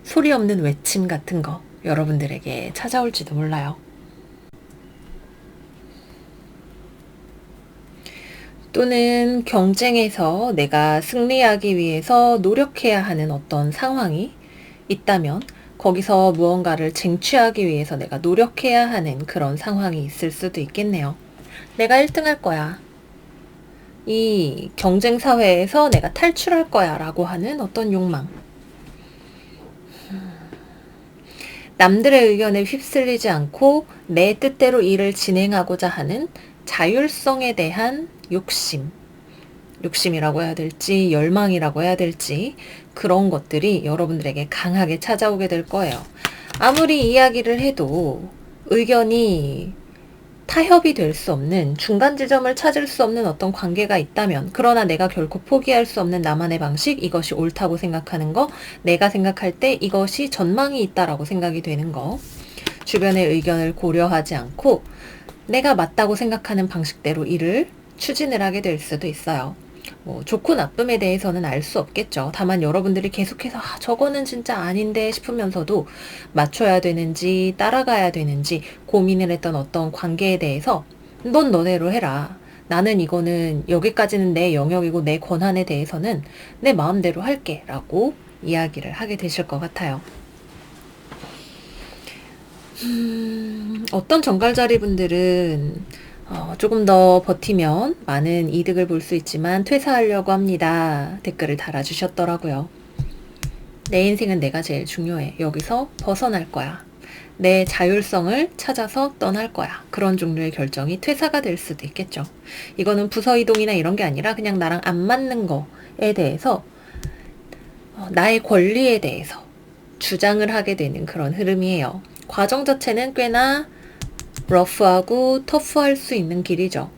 소리 없는 외침 같은 거 여러분들에게 찾아올지도 몰라요. 또는 경쟁에서 내가 승리하기 위해서 노력해야 하는 어떤 상황이 있다면 거기서 무언가를 쟁취하기 위해서 내가 노력해야 하는 그런 상황이 있을 수도 있겠네요. 내가 1등 할 거야. 이 경쟁 사회에서 내가 탈출할 거야 라고 하는 어떤 욕망. 남들의 의견에 휩쓸리지 않고 내 뜻대로 일을 진행하고자 하는 자율성에 대한 욕심이라고 해야 될지 열망이라고 해야 될지 그런 것들이 여러분들에게 강하게 찾아오게 될 거예요. 아무리 이야기를 해도 의견이 타협이 될 수 없는, 중간 지점을 찾을 수 없는 어떤 관계가 있다면, 그러나 내가 결코 포기할 수 없는 나만의 방식, 이것이 옳다고 생각하는 거, 내가 생각할 때 이것이 전망이 있다라고 생각이 되는 거, 주변의 의견을 고려하지 않고 내가 맞다고 생각하는 방식대로 일을 추진을 하게 될 수도 있어요. 좋고 나쁨에 대해서는 알 수 없겠죠. 다만 여러분들이 계속해서 저거는 진짜 아닌데 싶으면서도 맞춰야 되는지 따라가야 되는지 고민을 했던 어떤 관계에 대해서 넌 너대로 해라. 나는 이거는 여기까지는 내 영역이고 내 권한에 대해서는 내 마음대로 할게 라고 이야기를 하게 되실 것 같아요. 어떤 정갈자리 분들은 조금 더 버티면 많은 이득을 볼 수 있지만 퇴사하려고 합니다. 댓글을 달아주셨더라고요. 내 인생은 내가 제일 중요해. 여기서 벗어날 거야. 내 자율성을 찾아서 떠날 거야. 그런 종류의 결정이 퇴사가 될 수도 있겠죠. 이거는 부서 이동이나 이런 게 아니라 그냥 나랑 안 맞는 거에 대해서 나의 권리에 대해서 주장을 하게 되는 그런 흐름이에요. 과정 자체는 꽤나 러프하고 터프할 수 있는 길이죠.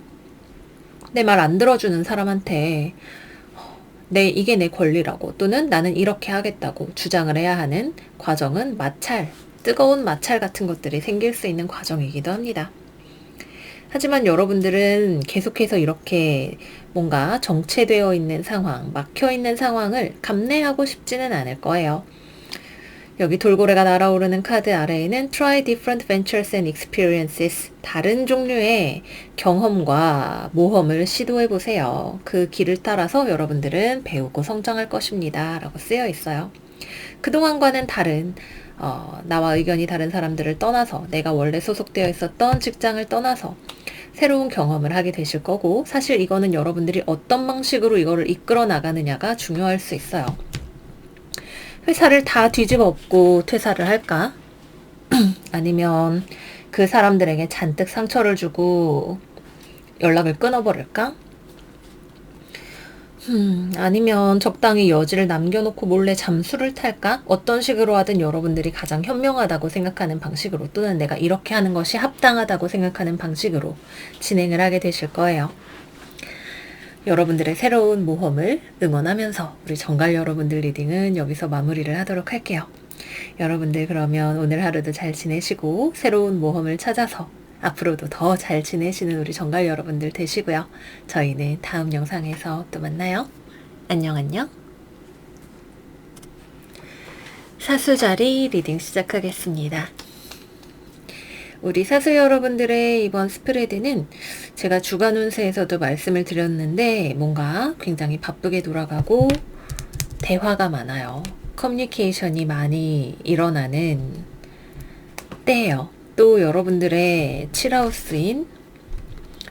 내 말 안 들어주는 사람한테 이게 내 권리라고 또는 나는 이렇게 하겠다고 주장을 해야 하는 과정은 뜨거운 마찰 같은 것들이 생길 수 있는 과정이기도 합니다. 하지만 여러분들은 계속해서 이렇게 뭔가 정체되어 있는 상황, 막혀 있는 상황을 감내하고 싶지는 않을 거예요. 여기 돌고래가 날아오르는 카드 아래에는 Try different ventures and experiences. 다른 종류의 경험과 모험을 시도해보세요. 그 길을 따라서 여러분들은 배우고 성장할 것입니다. 라고 쓰여 있어요. 그동안과는 다른 나와 의견이 다른 사람들을 떠나서 내가 원래 소속되어 있었던 직장을 떠나서 새로운 경험을 하게 되실 거고 사실 이거는 여러분들이 어떤 방식으로 이거를 이끌어 나가느냐가 중요할 수 있어요. 회사를 다 뒤집어 엎고 퇴사를 할까? 아니면 그 사람들에게 잔뜩 상처를 주고 연락을 끊어버릴까? 아니면 적당히 여지를 남겨놓고 몰래 잠수를 탈까? 어떤 식으로 하든 여러분들이 가장 현명하다고 생각하는 방식으로 또는 내가 이렇게 하는 것이 합당하다고 생각하는 방식으로 진행을 하게 되실 거예요. 여러분들의 새로운 모험을 응원하면서 우리 정갈 여러분들 리딩은 여기서 마무리를 하도록 할게요. 여러분들 그러면 오늘 하루도 잘 지내시고 새로운 모험을 찾아서 앞으로도 더 잘 지내시는 우리 정갈 여러분들 되시고요. 저희는 다음 영상에서 또 만나요. 안녕 안녕. 사수자리 리딩 시작하겠습니다. 우리 사수 여러분들의 이번 스프레드는 제가 주간 운세에서도 말씀을 드렸는데 뭔가 굉장히 바쁘게 돌아가고 대화가 많아요. 커뮤니케이션이 많이 일어나는 때예요. 또 여러분들의 7하우스인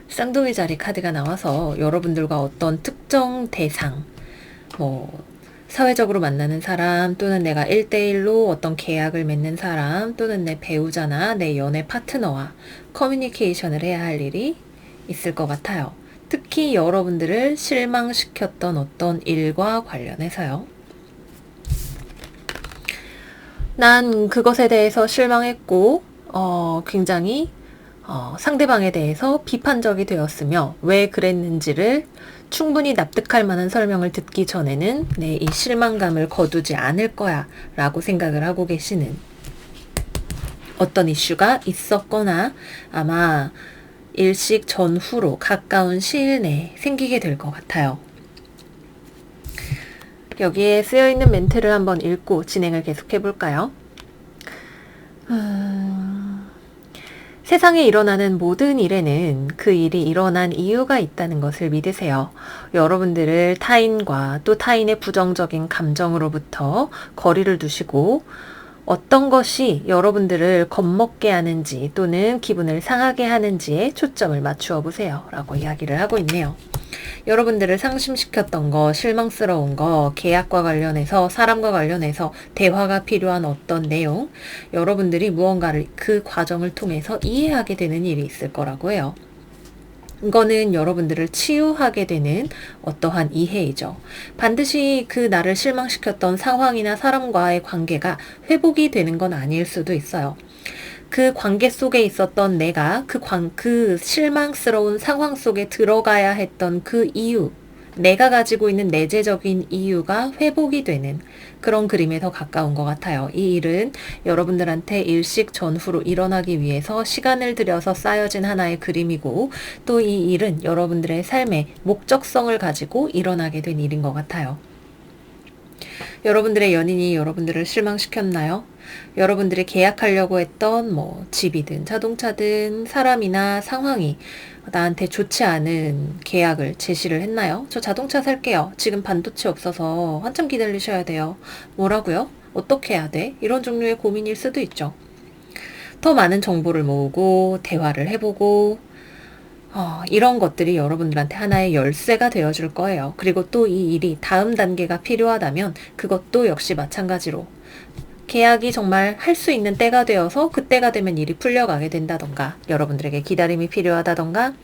쌍둥이 자리 카드가 나와서 여러분들과 어떤 특정 대상, 사회적으로 만나는 사람 또는 내가 1대1로 어떤 계약을 맺는 사람 또는 내 배우자나 내 연애 파트너와 커뮤니케이션을 해야 할 일이 있을 것 같아요. 특히 여러분들을 실망시켰던 어떤 일과 관련해서요. 난 그것에 대해서 실망했고 굉장히 상대방에 대해서 비판적이 되었으며 왜 그랬는지를 충분히 납득할 만한 설명을 듣기 전에는 이 실망감을 거두지 않을 거야 라고 생각을 하고 계시는 어떤 이슈가 있었거나 아마 일식 전후로 가까운 시일 내에 생기게 될 것 같아요. 여기에 쓰여있는 멘트를 한번 읽고 진행을 계속해 볼까요? 세상에 일어나는 모든 일에는 그 일이 일어난 이유가 있다는 것을 믿으세요. 여러분들을 타인과 또 타인의 부정적인 감정으로부터 거리를 두시고 어떤 것이 여러분들을 겁먹게 하는지 또는 기분을 상하게 하는지에 초점을 맞추어 보세요. 라고 이야기를 하고 있네요. 여러분들을 상심시켰던 거, 실망스러운 거, 계약과 관련해서, 사람과 관련해서 대화가 필요한 어떤 내용, 여러분들이 무언가를 그 과정을 통해서 이해하게 되는 일이 있을 거라고 해요. 이거는 여러분들을 치유하게 되는 어떠한 이해이죠. 반드시 그 나를 실망시켰던 상황이나 사람과의 관계가 회복이 되는 건 아닐 수도 있어요. 그 관계 속에 있었던 내가 그 실망스러운 상황 속에 들어가야 했던 그 이유, 내가 가지고 있는 내재적인 이유가 회복이 되는 그런 그림에 더 가까운 것 같아요. 이 일은 여러분들한테 일식 전후로 일어나기 위해서 시간을 들여서 쌓여진 하나의 그림이고 또 이 일은 여러분들의 삶의 목적성을 가지고 일어나게 된 일인 것 같아요. 여러분들의 연인이 여러분들을 실망시켰나요? 여러분들이 계약하려고 했던 집이든 자동차든 사람이나 상황이 나한테 좋지 않은 계약을 제시를 했나요? 저 자동차 살게요. 지금 반도체 없어서 한참 기다리셔야 돼요. 뭐라고요? 어떻게 해야 돼? 이런 종류의 고민일 수도 있죠. 더 많은 정보를 모으고 대화를 해보고 이런 것들이 여러분들한테 하나의 열쇠가 되어줄 거예요. 그리고 또 이 일이 다음 단계가 필요하다면 그것도 역시 마찬가지로 계약이 정말 할 수 있는 때가 되어서 그때가 되면 일이 풀려가게 된다던가, 여러분들에게 기다림이 필요하다던가,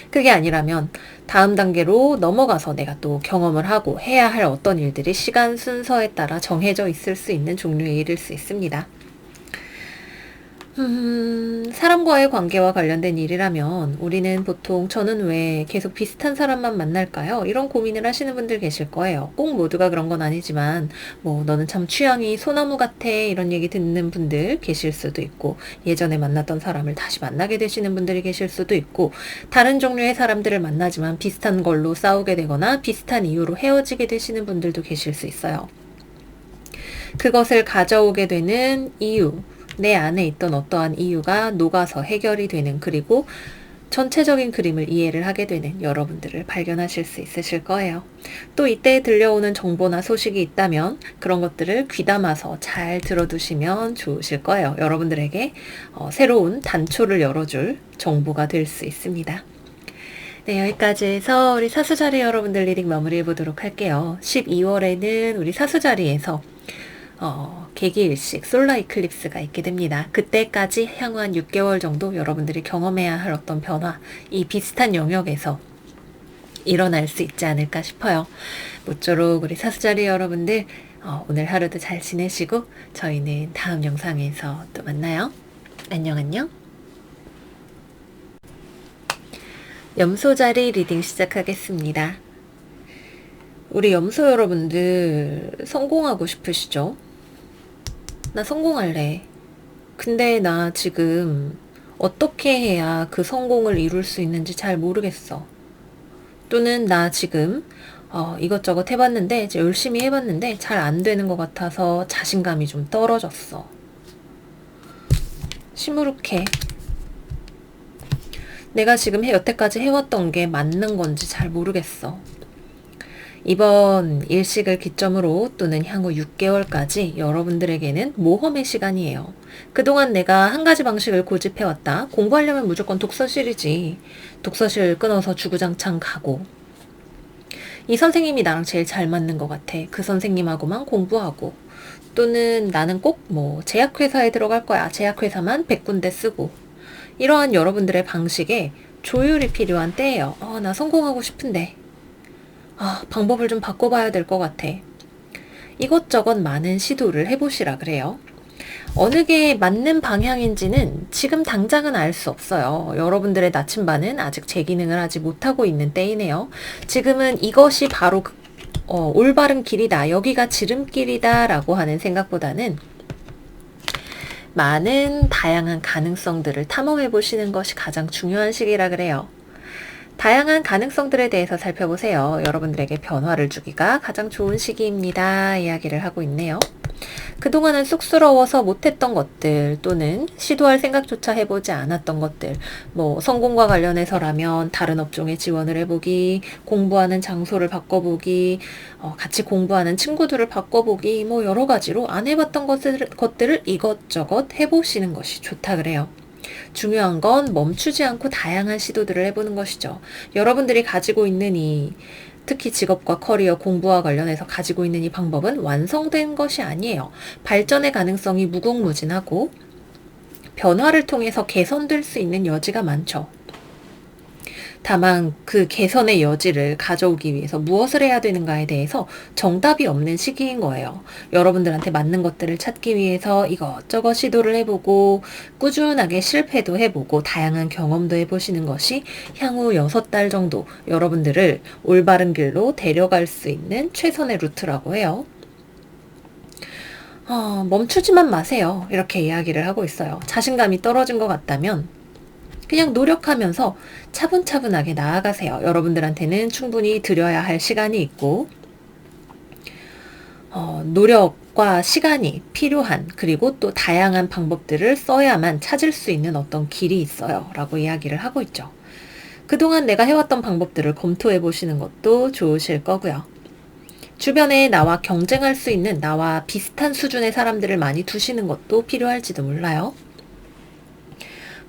그게 아니라면 다음 단계로 넘어가서 내가 또 경험을 하고 해야 할 어떤 일들이 시간 순서에 따라 정해져 있을 수 있는 종류의 일일 수 있습니다. 사람과의 관계와 관련된 일이라면 우리는 보통 저는 왜 계속 비슷한 사람만 만날까요? 이런 고민을 하시는 분들 계실 거예요. 꼭 모두가 그런 건 아니지만 뭐 너는 참 취향이 소나무 같아 이런 얘기 듣는 분들 계실 수도 있고, 예전에 만났던 사람을 다시 만나게 되시는 분들이 계실 수도 있고, 다른 종류의 사람들을 만나지만 비슷한 걸로 싸우게 되거나 비슷한 이유로 헤어지게 되시는 분들도 계실 수 있어요. 그것을 가져오게 되는 이유, 내 안에 있던 어떠한 이유가 녹아서 해결이 되는, 그리고 전체적인 그림을 이해를 하게 되는 여러분들을 발견하실 수 있으실 거예요. 또 이때 들려오는 정보나 소식이 있다면 그런 것들을 귀담아서 잘 들어두시면 좋으실 거예요. 여러분들에게 새로운 단초를 열어줄 정보가 될 수 있습니다. 네, 여기까지 해서 우리 사수자리 여러분들 리딩 마무리해 보도록 할게요. 12월에는 우리 사수자리에서 개기일식 솔라 이클립스가 있게 됩니다. 그때까지 향후 한 6개월 정도 여러분들이 경험해야 할 어떤 변화, 이 비슷한 영역에서 일어날 수 있지 않을까 싶어요. 모쪼록 우리 사수자리 여러분들 오늘 하루도 잘 지내시고 저희는 다음 영상에서 또 만나요. 안녕 안녕. 염소자리 리딩 시작하겠습니다. 우리 염소 여러분들 성공하고 싶으시죠? 나 성공할래. 근데 나 지금 어떻게 해야 그 성공을 이룰 수 있는지 잘 모르겠어. 또는 나 지금 이것저것 해봤는데, 이제 열심히 해봤는데 잘 안 되는 것 같아서 자신감이 좀 떨어졌어. 시무룩해. 내가 지금 여태까지 해왔던 게 맞는 건지 잘 모르겠어. 이번 일식을 기점으로 또는 향후 6개월까지 여러분들에게는 모험의 시간이에요. 그동안 내가 한 가지 방식을 고집해왔다. 공부하려면 무조건 독서실이지. 독서실 끊어서 주구장창 가고, 이 선생님이 나랑 제일 잘 맞는 것 같아. 그 선생님하고만 공부하고, 또는 나는 꼭 제약회사에 들어갈 거야. 제약회사만 100군데 쓰고, 이러한 여러분들의 방식에 조율이 필요한 때예요. 나 성공하고 싶은데 방법을 좀 바꿔봐야 될 것 같아. 이것저것 많은 시도를 해보시라 그래요. 어느 게 맞는 방향인지는 지금 당장은 알 수 없어요. 여러분들의 나침반은 아직 제 기능을 하지 못하고 있는 때이네요. 지금은 이것이 바로 올바른 길이다, 여기가 지름길이다 라고 하는 생각보다는 많은 다양한 가능성들을 탐험해 보시는 것이 가장 중요한 시기라 그래요. 다양한 가능성들에 대해서 살펴보세요. 여러분들에게 변화를 주기가 가장 좋은 시기입니다. 이야기를 하고 있네요. 그동안은 쑥스러워서 못했던 것들, 또는 시도할 생각조차 해보지 않았던 것들, 성공과 관련해서라면 다른 업종에 지원을 해보기, 공부하는 장소를 바꿔보기, 같이 공부하는 친구들을 바꿔보기, 여러 가지로 안 해봤던 것들을 이것저것 해보시는 것이 좋다 그래요. 중요한 건 멈추지 않고 다양한 시도들을 해보는 것이죠. 여러분들이 가지고 있는 특히 직업과 커리어, 공부와 관련해서 가지고 있는 이 방법은 완성된 것이 아니에요. 발전의 가능성이 무궁무진하고 변화를 통해서 개선될 수 있는 여지가 많죠. 다만 그 개선의 여지를 가져오기 위해서 무엇을 해야 되는가에 대해서 정답이 없는 시기인 거예요. 여러분들한테 맞는 것들을 찾기 위해서 이것저것 시도를 해보고 꾸준하게 실패도 해보고 다양한 경험도 해보시는 것이 향후 6달 정도 여러분들을 올바른 길로 데려갈 수 있는 최선의 루트라고 해요. 멈추지만 마세요. 이렇게 이야기를 하고 있어요. 자신감이 떨어진 것 같다면 그냥 노력하면서 차분차분하게 나아가세요. 여러분들한테는 충분히 들여야 할 시간이 있고 노력과 시간이 필요한, 그리고 또 다양한 방법들을 써야만 찾을 수 있는 어떤 길이 있어요. 라고 이야기를 하고 있죠. 그동안 내가 해왔던 방법들을 검토해 보시는 것도 좋으실 거고요. 주변에 나와 경쟁할 수 있는, 나와 비슷한 수준의 사람들을 많이 두시는 것도 필요할지도 몰라요.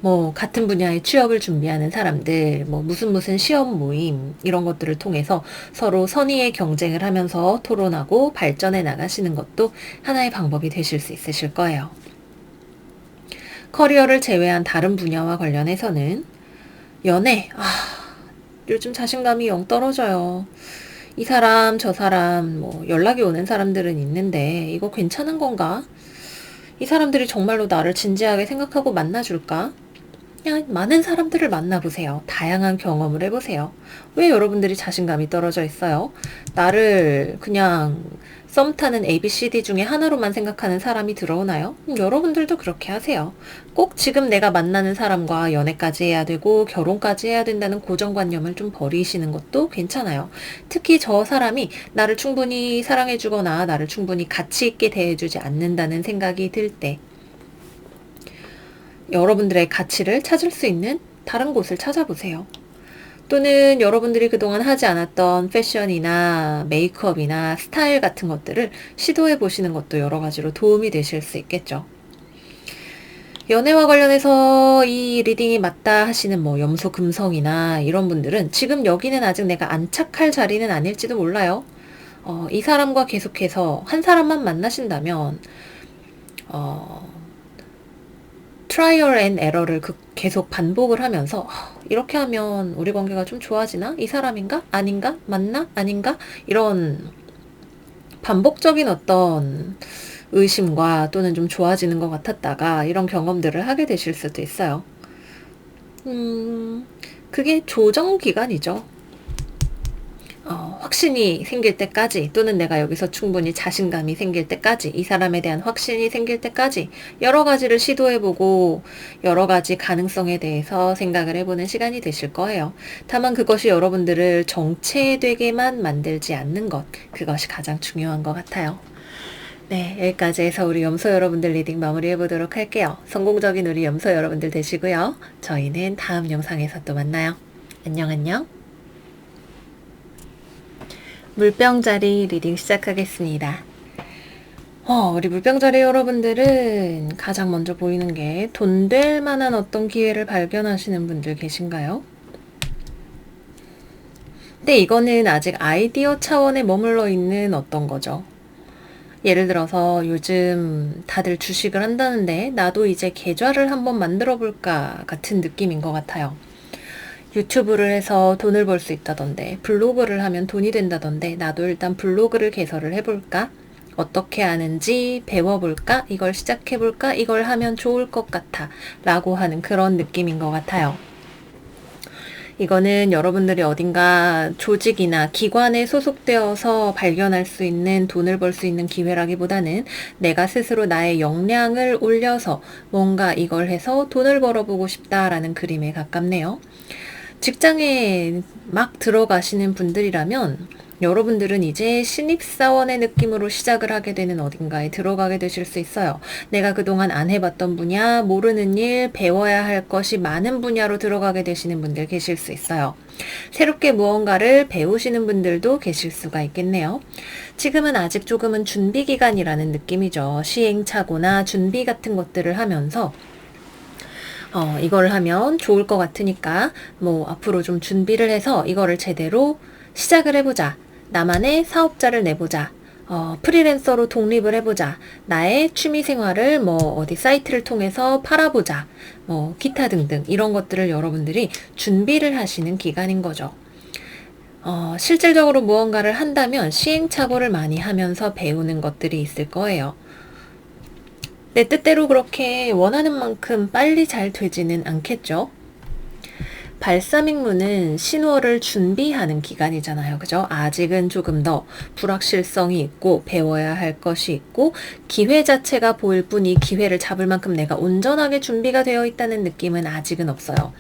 뭐 같은 분야의 취업을 준비하는 사람들, 뭐 무슨 시험 모임 이런 것들을 통해서 서로 선의의 경쟁을 하면서 토론하고 발전해 나가시는 것도 하나의 방법이 되실 수 있으실 거예요. 커리어를 제외한 다른 분야와 관련해서는 연애, 요즘 자신감이 영 떨어져요. 이 사람 저 사람 뭐 연락이 오는 사람들은 있는데 이거 괜찮은 건가? 이 사람들이 정말로 나를 진지하게 생각하고 만나줄까? 그냥 많은 사람들을 만나보세요. 다양한 경험을 해보세요. 왜 여러분들이 자신감이 떨어져 있어요? 나를 그냥 썸 타는 ABCD 중에 하나로만 생각하는 사람이 들어오나요? 여러분들도 그렇게 하세요. 꼭 지금 내가 만나는 사람과 연애까지 해야 되고 결혼까지 해야 된다는 고정관념을 좀 버리시는 것도 괜찮아요. 특히 저 사람이 나를 충분히 사랑해주거나 나를 충분히 가치 있게 대해주지 않는다는 생각이 들 때 여러분들의 가치를 찾을 수 있는 다른 곳을 찾아보세요. 또는 여러분들이 그동안 하지 않았던 패션이나 메이크업이나 스타일 같은 것들을 시도해 보시는 것도 여러 가지로 도움이 되실 수 있겠죠. 연애와 관련해서 이 리딩이 맞다 하시는 뭐 염소 금성이나 이런 분들은 지금 여기는 아직 내가 안착할 자리는 아닐지도 몰라요. 이 사람과 계속해서 한 사람만 만나신다면 트라이얼 앤 에러를 계속 반복을 하면서 이렇게 하면 우리 관계가 좀 좋아지나? 이 사람인가? 아닌가? 맞나? 아닌가? 이런 반복적인 어떤 의심과 또는 좀 좋아지는 것 같았다가 이런 경험들을 하게 되실 수도 있어요. 그게 조정 기간이죠. 확신이 생길 때까지 또는 내가 여기서 충분히 자신감이 생길 때까지 이 사람에 대한 확신이 생길 때까지 여러 가지를 시도해보고 여러 가지 가능성에 대해서 생각을 해보는 시간이 되실 거예요. 다만 그것이 여러분들을 정체되게만 만들지 않는 것, 그것이 가장 중요한 것 같아요. 네, 여기까지 해서 우리 염소 여러분들 리딩 마무리해보도록 할게요. 성공적인 우리 염소 여러분들 되시고요. 저희는 다음 영상에서 또 만나요. 안녕. 물병자리 리딩 시작하겠습니다. 우리 물병자리 여러분들은 가장 먼저 보이는 게 돈 될 만한 어떤 기회를 발견하시는 분들 계신가요? 근데 이거는 아직 아이디어 차원에 머물러 있는 어떤 거죠. 예를 들어서 요즘 다들 주식을 한다는데 나도 이제 계좌를 한번 만들어 볼까 같은 느낌인 것 같아요. 유튜브를 해서 돈을 벌 수 있다던데 블로그를 하면 돈이 된다던데 나도 일단 블로그를 개설을 해볼까? 어떻게 하는지 배워볼까? 이걸 시작해볼까? 이걸 하면 좋을 것 같아 라고 하는 그런 느낌인 것 같아요. 이거는 여러분들이 어딘가 조직이나 기관에 소속되어서 발견할 수 있는 돈을 벌 수 있는 기회라기보다는 내가 스스로 나의 역량을 올려서 뭔가 이걸 해서 돈을 벌어보고 싶다라는 그림에 가깝네요. 직장에 막 들어가시는 분들이라면 여러분들은 이제 신입사원의 느낌으로 시작을 하게 되는 어딘가에 들어가게 되실 수 있어요. 내가 그동안 안 해봤던 분야, 모르는 일, 배워야 할 것이 많은 분야로 들어가게 되시는 분들 계실 수 있어요. 새롭게 무언가를 배우시는 분들도 계실 수가 있겠네요. 지금은 아직 조금은 준비 기간이라는 느낌이죠. 시행착오나 준비 같은 것들을 하면서 이걸 하면 좋을 것 같으니까 뭐 앞으로 좀 준비를 해서 이거를 제대로 시작을 해보자. 나만의 사업자를 내보자. 프리랜서로 독립을 해보자. 나의 취미생활을 뭐 어디 사이트를 통해서 팔아보자. 뭐 기타 등등 이런 것들을 여러분들이 준비를 하시는 기간인 거죠. 실질적으로 무언가를 한다면 시행착오를 많이 하면서 배우는 것들이 있을 거예요. 내 뜻대로 그렇게 원하는 만큼 빨리 잘 되지는 않겠죠. 발사믹문은 신호를 준비하는 기간이잖아요. 그죠? 아직은 조금 더 불확실성이 있고 배워야 할 것이 있고 기회 자체가 보일 뿐이 기회를 잡을 만큼 내가 온전하게 준비가 되어 있다는 느낌은 아직은 없어요.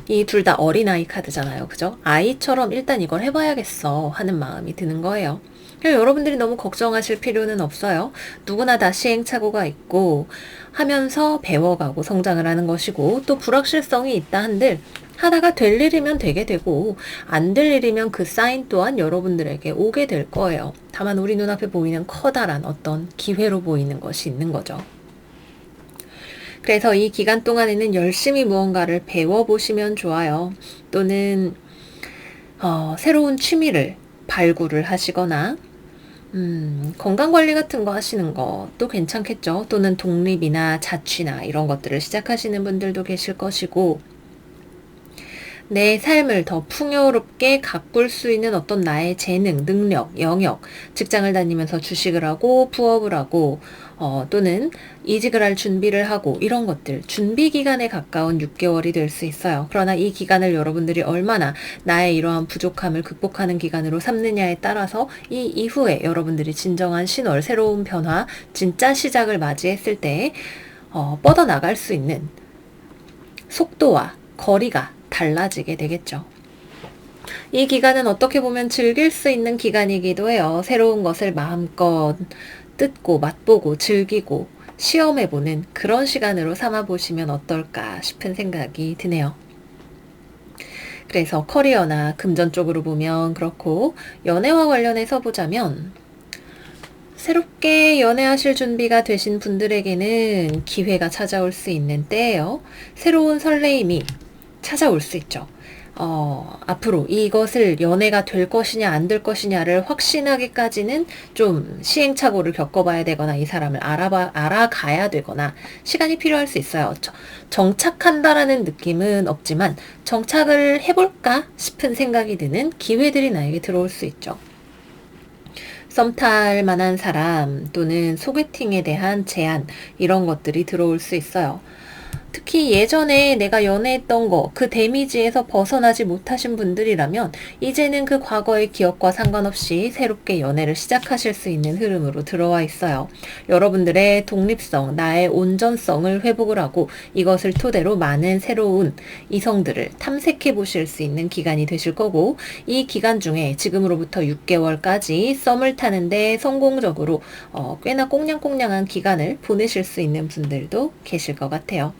이 둘 다 어린아이 카드잖아요. 그죠? 아이처럼 일단 이걸 해봐야겠어 하는 마음이 드는 거예요. 여러분들이 너무 걱정하실 필요는 없어요. 누구나 다 시행착오가 있고 하면서 배워가고 성장을 하는 것이고 또 불확실성이 있다 한들 하다가 될 일이면 되게 되고 안 될 일이면 그 사인 또한 여러분들에게 오게 될 거예요. 다만 우리 눈앞에 보이는 커다란 어떤 기회로 보이는 것이 있는 거죠. 그래서 이 기간 동안에는 열심히 무언가를 배워보시면 좋아요. 또는 새로운 취미를 발굴을 하시거나 건강관리 같은 거 하시는 것도 괜찮겠죠. 또는 독립이나 자취나 이런 것들을 시작하시는 분들도 계실 것이고, 내 삶을 더 풍요롭게 가꿀 수 있는 어떤 나의 재능, 능력, 영역, 직장을 다니면서 주식을 하고 부업을 하고 또는 이직을 할 준비를 하고 이런 것들, 준비 기간에 가까운 6개월이 될 수 있어요. 그러나 이 기간을 여러분들이 얼마나 나의 이러한 부족함을 극복하는 기간으로 삼느냐에 따라서 이 이후에 여러분들이 진정한 신월, 새로운 변화, 진짜 시작을 맞이했을 때 뻗어나갈 수 있는 속도와 거리가 달라지게 되겠죠. 이 기간은 어떻게 보면 즐길 수 있는 기간이기도 해요. 새로운 것을 마음껏 뜯고 맛보고 즐기고 시험해보는 그런 시간으로 삼아보시면 어떨까 싶은 생각이 드네요. 그래서 커리어나 금전 쪽으로 보면 그렇고, 연애와 관련해서 보자면 새롭게 연애하실 준비가 되신 분들에게는 기회가 찾아올 수 있는 때예요. 새로운 설레임이 찾아올 수 있죠. 앞으로 이것을 연애가 될 것이냐 안 될 것이냐를 확신하기까지는 좀 시행착오를 겪어봐야 되거나 이 사람을 알아가야 되거나 시간이 필요할 수 있어요. 정착한다라는 느낌은 없지만 정착을 해볼까 싶은 생각이 드는 기회들이 나에게 들어올 수 있죠. 썸 탈 만한 사람 또는 소개팅에 대한 제안, 이런 것들이 들어올 수 있어요. 특히 예전에 내가 연애했던 거, 그 데미지에서 벗어나지 못하신 분들이라면 이제는 그 과거의 기억과 상관없이 새롭게 연애를 시작하실 수 있는 흐름으로 들어와 있어요. 여러분들의 독립성, 나의 온전성을 회복을 하고 이것을 토대로 많은 새로운 이성들을 탐색해 보실 수 있는 기간이 되실 거고, 이 기간 중에 지금으로부터 6개월까지 썸을 타는데 성공적으로 꽤나 꽁냥꽁냥한 기간을 보내실 수 있는 분들도 계실 것 같아요.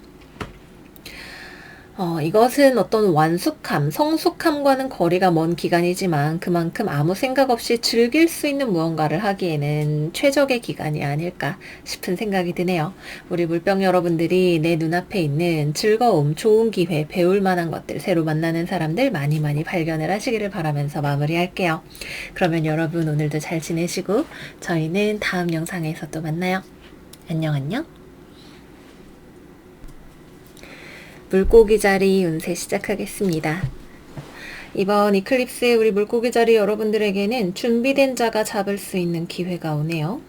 이것은 어떤 완숙함, 성숙함과는 거리가 먼 기간이지만 그만큼 아무 생각 없이 즐길 수 있는 무언가를 하기에는 최적의 기간이 아닐까 싶은 생각이 드네요. 우리 물병 여러분들이 내 눈앞에 있는 즐거움, 좋은 기회, 배울 만한 것들, 새로 만나는 사람들 많이 발견을 하시기를 바라면서 마무리할게요. 그러면 여러분 오늘도 잘 지내시고 저희는 다음 영상에서 또 만나요. 안녕. 물고기 자리 운세 시작하겠습니다. 이번 이클립스에 우리 물고기 자리 여러분들에게는 준비된 자가 잡을 수 있는 기회가 오네요.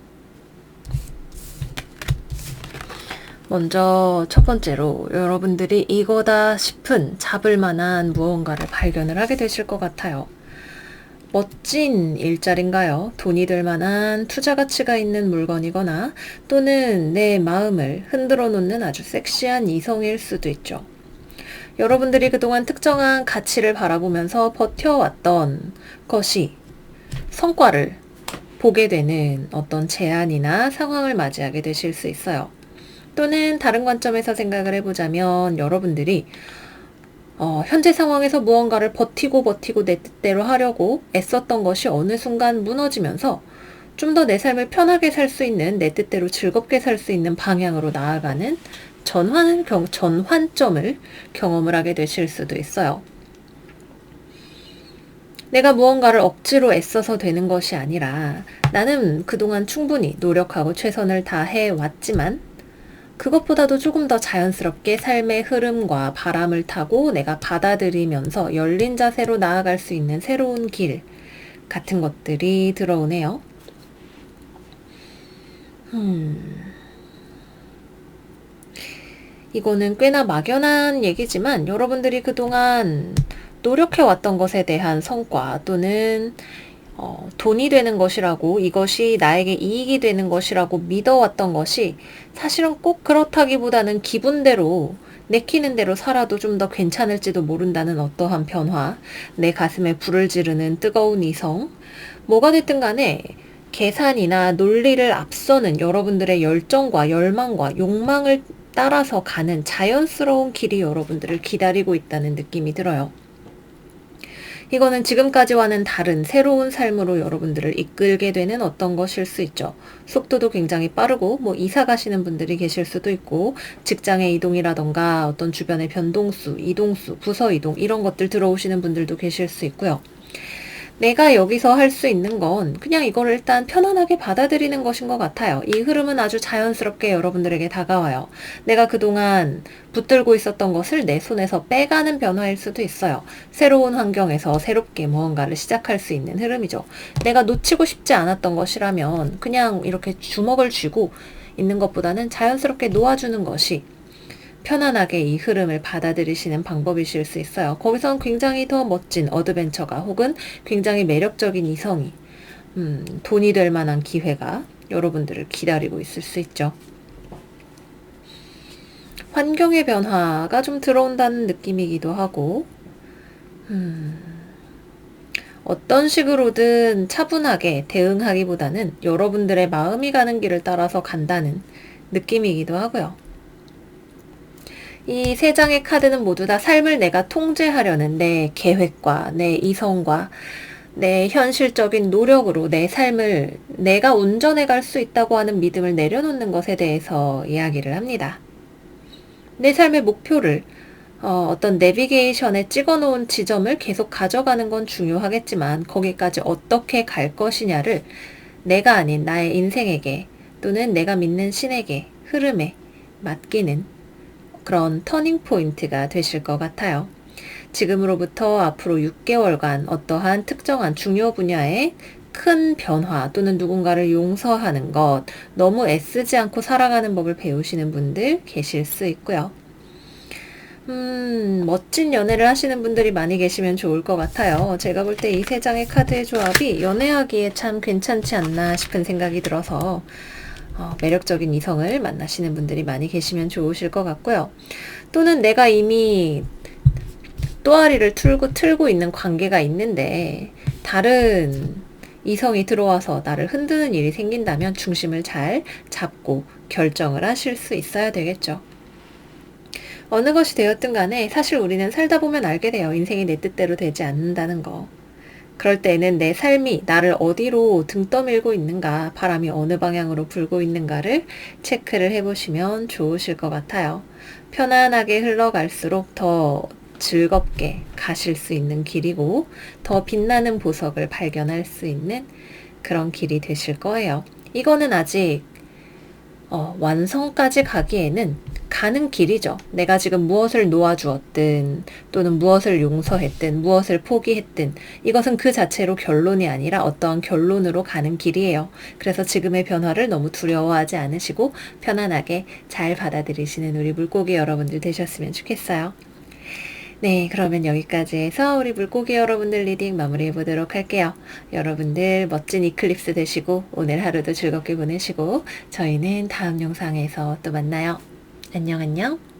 먼저 첫 번째로 여러분들이 이거다 싶은 잡을 만한 무언가를 발견을 하게 되실 것 같아요. 멋진 일자리인가요? 돈이 될 만한 투자 가치가 있는 물건이거나 또는 내 마음을 흔들어 놓는 아주 섹시한 이성일 수도 있죠. 여러분들이 그동안 특정한 가치를 바라보면서 버텨왔던 것이 성과를 보게 되는 어떤 제안이나 상황을 맞이하게 되실 수 있어요. 또는 다른 관점에서 생각을 해보자면 여러분들이 현재 상황에서 무언가를 버티고 내 뜻대로 하려고 애썼던 것이 어느 순간 무너지면서 좀 더 내 삶을 편하게 살 수 있는, 내 뜻대로 즐겁게 살 수 있는 방향으로 나아가는 전환점을 경험을 하게 되실 수도 있어요. 내가 무언가를 억지로 애써서 되는 것이 아니라 나는 그동안 충분히 노력하고 최선을 다해 왔지만 그것보다도 조금 더 자연스럽게 삶의 흐름과 바람을 타고 내가 받아들이면서 열린 자세로 나아갈 수 있는 새로운 길 같은 것들이 들어오네요. 이거는 꽤나 막연한 얘기지만 여러분들이 그동안 노력해왔던 것에 대한 성과 또는 돈이 되는 것이라고, 이것이 나에게 이익이 되는 것이라고 믿어왔던 것이 사실은 꼭 그렇다기보다는 기분대로 내키는 대로 살아도 좀 더 괜찮을지도 모른다는 어떠한 변화, 내 가슴에 불을 지르는 뜨거운 이성, 뭐가 됐든 간에 계산이나 논리를 앞서는 여러분들의 열정과 열망과 욕망을 따라서 가는 자연스러운 길이 여러분들을 기다리고 있다는 느낌이 들어요. 이거는 지금까지와는 다른 새로운 삶으로 여러분들을 이끌게 되는 어떤 것일 수 있죠. 속도도 굉장히 빠르고 뭐 이사 가시는 분들이 계실 수도 있고 직장의 이동이라던가 어떤 주변의 변동수, 이동수, 부서 이동 이런 것들 들어오시는 분들도 계실 수 있고요. 내가 여기서 할 수 있는 건 그냥 이거를 일단 편안하게 받아들이는 것인 것 같아요. 이 흐름은 아주 자연스럽게 여러분들에게 다가와요. 내가 그동안 붙들고 있었던 것을 내 손에서 빼가는 변화일 수도 있어요. 새로운 환경에서 새롭게 무언가를 시작할 수 있는 흐름이죠. 내가 놓치고 싶지 않았던 것이라면 그냥 이렇게 주먹을 쥐고 있는 것보다는 자연스럽게 놓아주는 것이 편안하게 이 흐름을 받아들이시는 방법이실 수 있어요. 거기선 굉장히 더 멋진 어드벤처가 혹은 굉장히 매력적인 이성이 돈이 될 만한 기회가 여러분들을 기다리고 있을 수 있죠. 환경의 변화가 좀 들어온다는 느낌이기도 하고 어떤 식으로든 차분하게 대응하기보다는 여러분들의 마음이 가는 길을 따라서 간다는 느낌이기도 하고요. 이 세 장의 카드는 모두 다 삶을 내가 통제하려는 내 계획과 내 이성과 내 현실적인 노력으로 내 삶을 내가 운전해 갈 수 있다고 하는 믿음을 내려놓는 것에 대해서 이야기를 합니다. 내 삶의 목표를 어떤 내비게이션에 찍어 놓은 지점을 계속 가져가는 건 중요하겠지만 거기까지 어떻게 갈 것이냐를 내가 아닌 나의 인생에게 또는 내가 믿는 신에게 흐름에 맡기는 그런 터닝 포인트가 되실 것 같아요. 지금으로부터 앞으로 6개월간 어떠한 특정한 중요 분야의 큰 변화 또는 누군가를 용서하는 것, 너무 애쓰지 않고 살아가는 법을 배우시는 분들 계실 수 있고요. 멋진 연애를 하시는 분들이 많이 계시면 좋을 것 같아요. 제가 볼 때 이 세 장의 카드의 조합이 연애하기에 참 괜찮지 않나 싶은 생각이 들어서 매력적인 이성을 만나시는 분들이 많이 계시면 좋으실 것 같고요. 또는 내가 이미 또아리를 틀고 있는 관계가 있는데 다른 이성이 들어와서 나를 흔드는 일이 생긴다면 중심을 잘 잡고 결정을 하실 수 있어야 되겠죠. 어느 것이 되었든 간에 사실 우리는 살다 보면 알게 돼요. 인생이 내 뜻대로 되지 않는다는 거. 그럴 때는 내 삶이 나를 어디로 등 떠밀고 있는가, 바람이 어느 방향으로 불고 있는가를 체크를 해보시면 좋으실 것 같아요. 편안하게 흘러갈수록 더 즐겁게 가실 수 있는 길이고 더 빛나는 보석을 발견할 수 있는 그런 길이 되실 거예요. 이거는 아직 완성까지 가기에는 가는 길이죠. 내가 지금 무엇을 놓아주었든 또는 무엇을 용서했든 무엇을 포기했든 이것은 그 자체로 결론이 아니라 어떠한 결론으로 가는 길이에요. 그래서 지금의 변화를 너무 두려워하지 않으시고 편안하게 잘 받아들이시는 우리 물고기 여러분들 되셨으면 좋겠어요. 네, 그러면 여기까지 해서 우리 물고기 여러분들 리딩 마무리해 보도록 할게요. 여러분들 멋진 이클립스 되시고 오늘 하루도 즐겁게 보내시고 저희는 다음 영상에서 또 만나요. 안녕 안녕.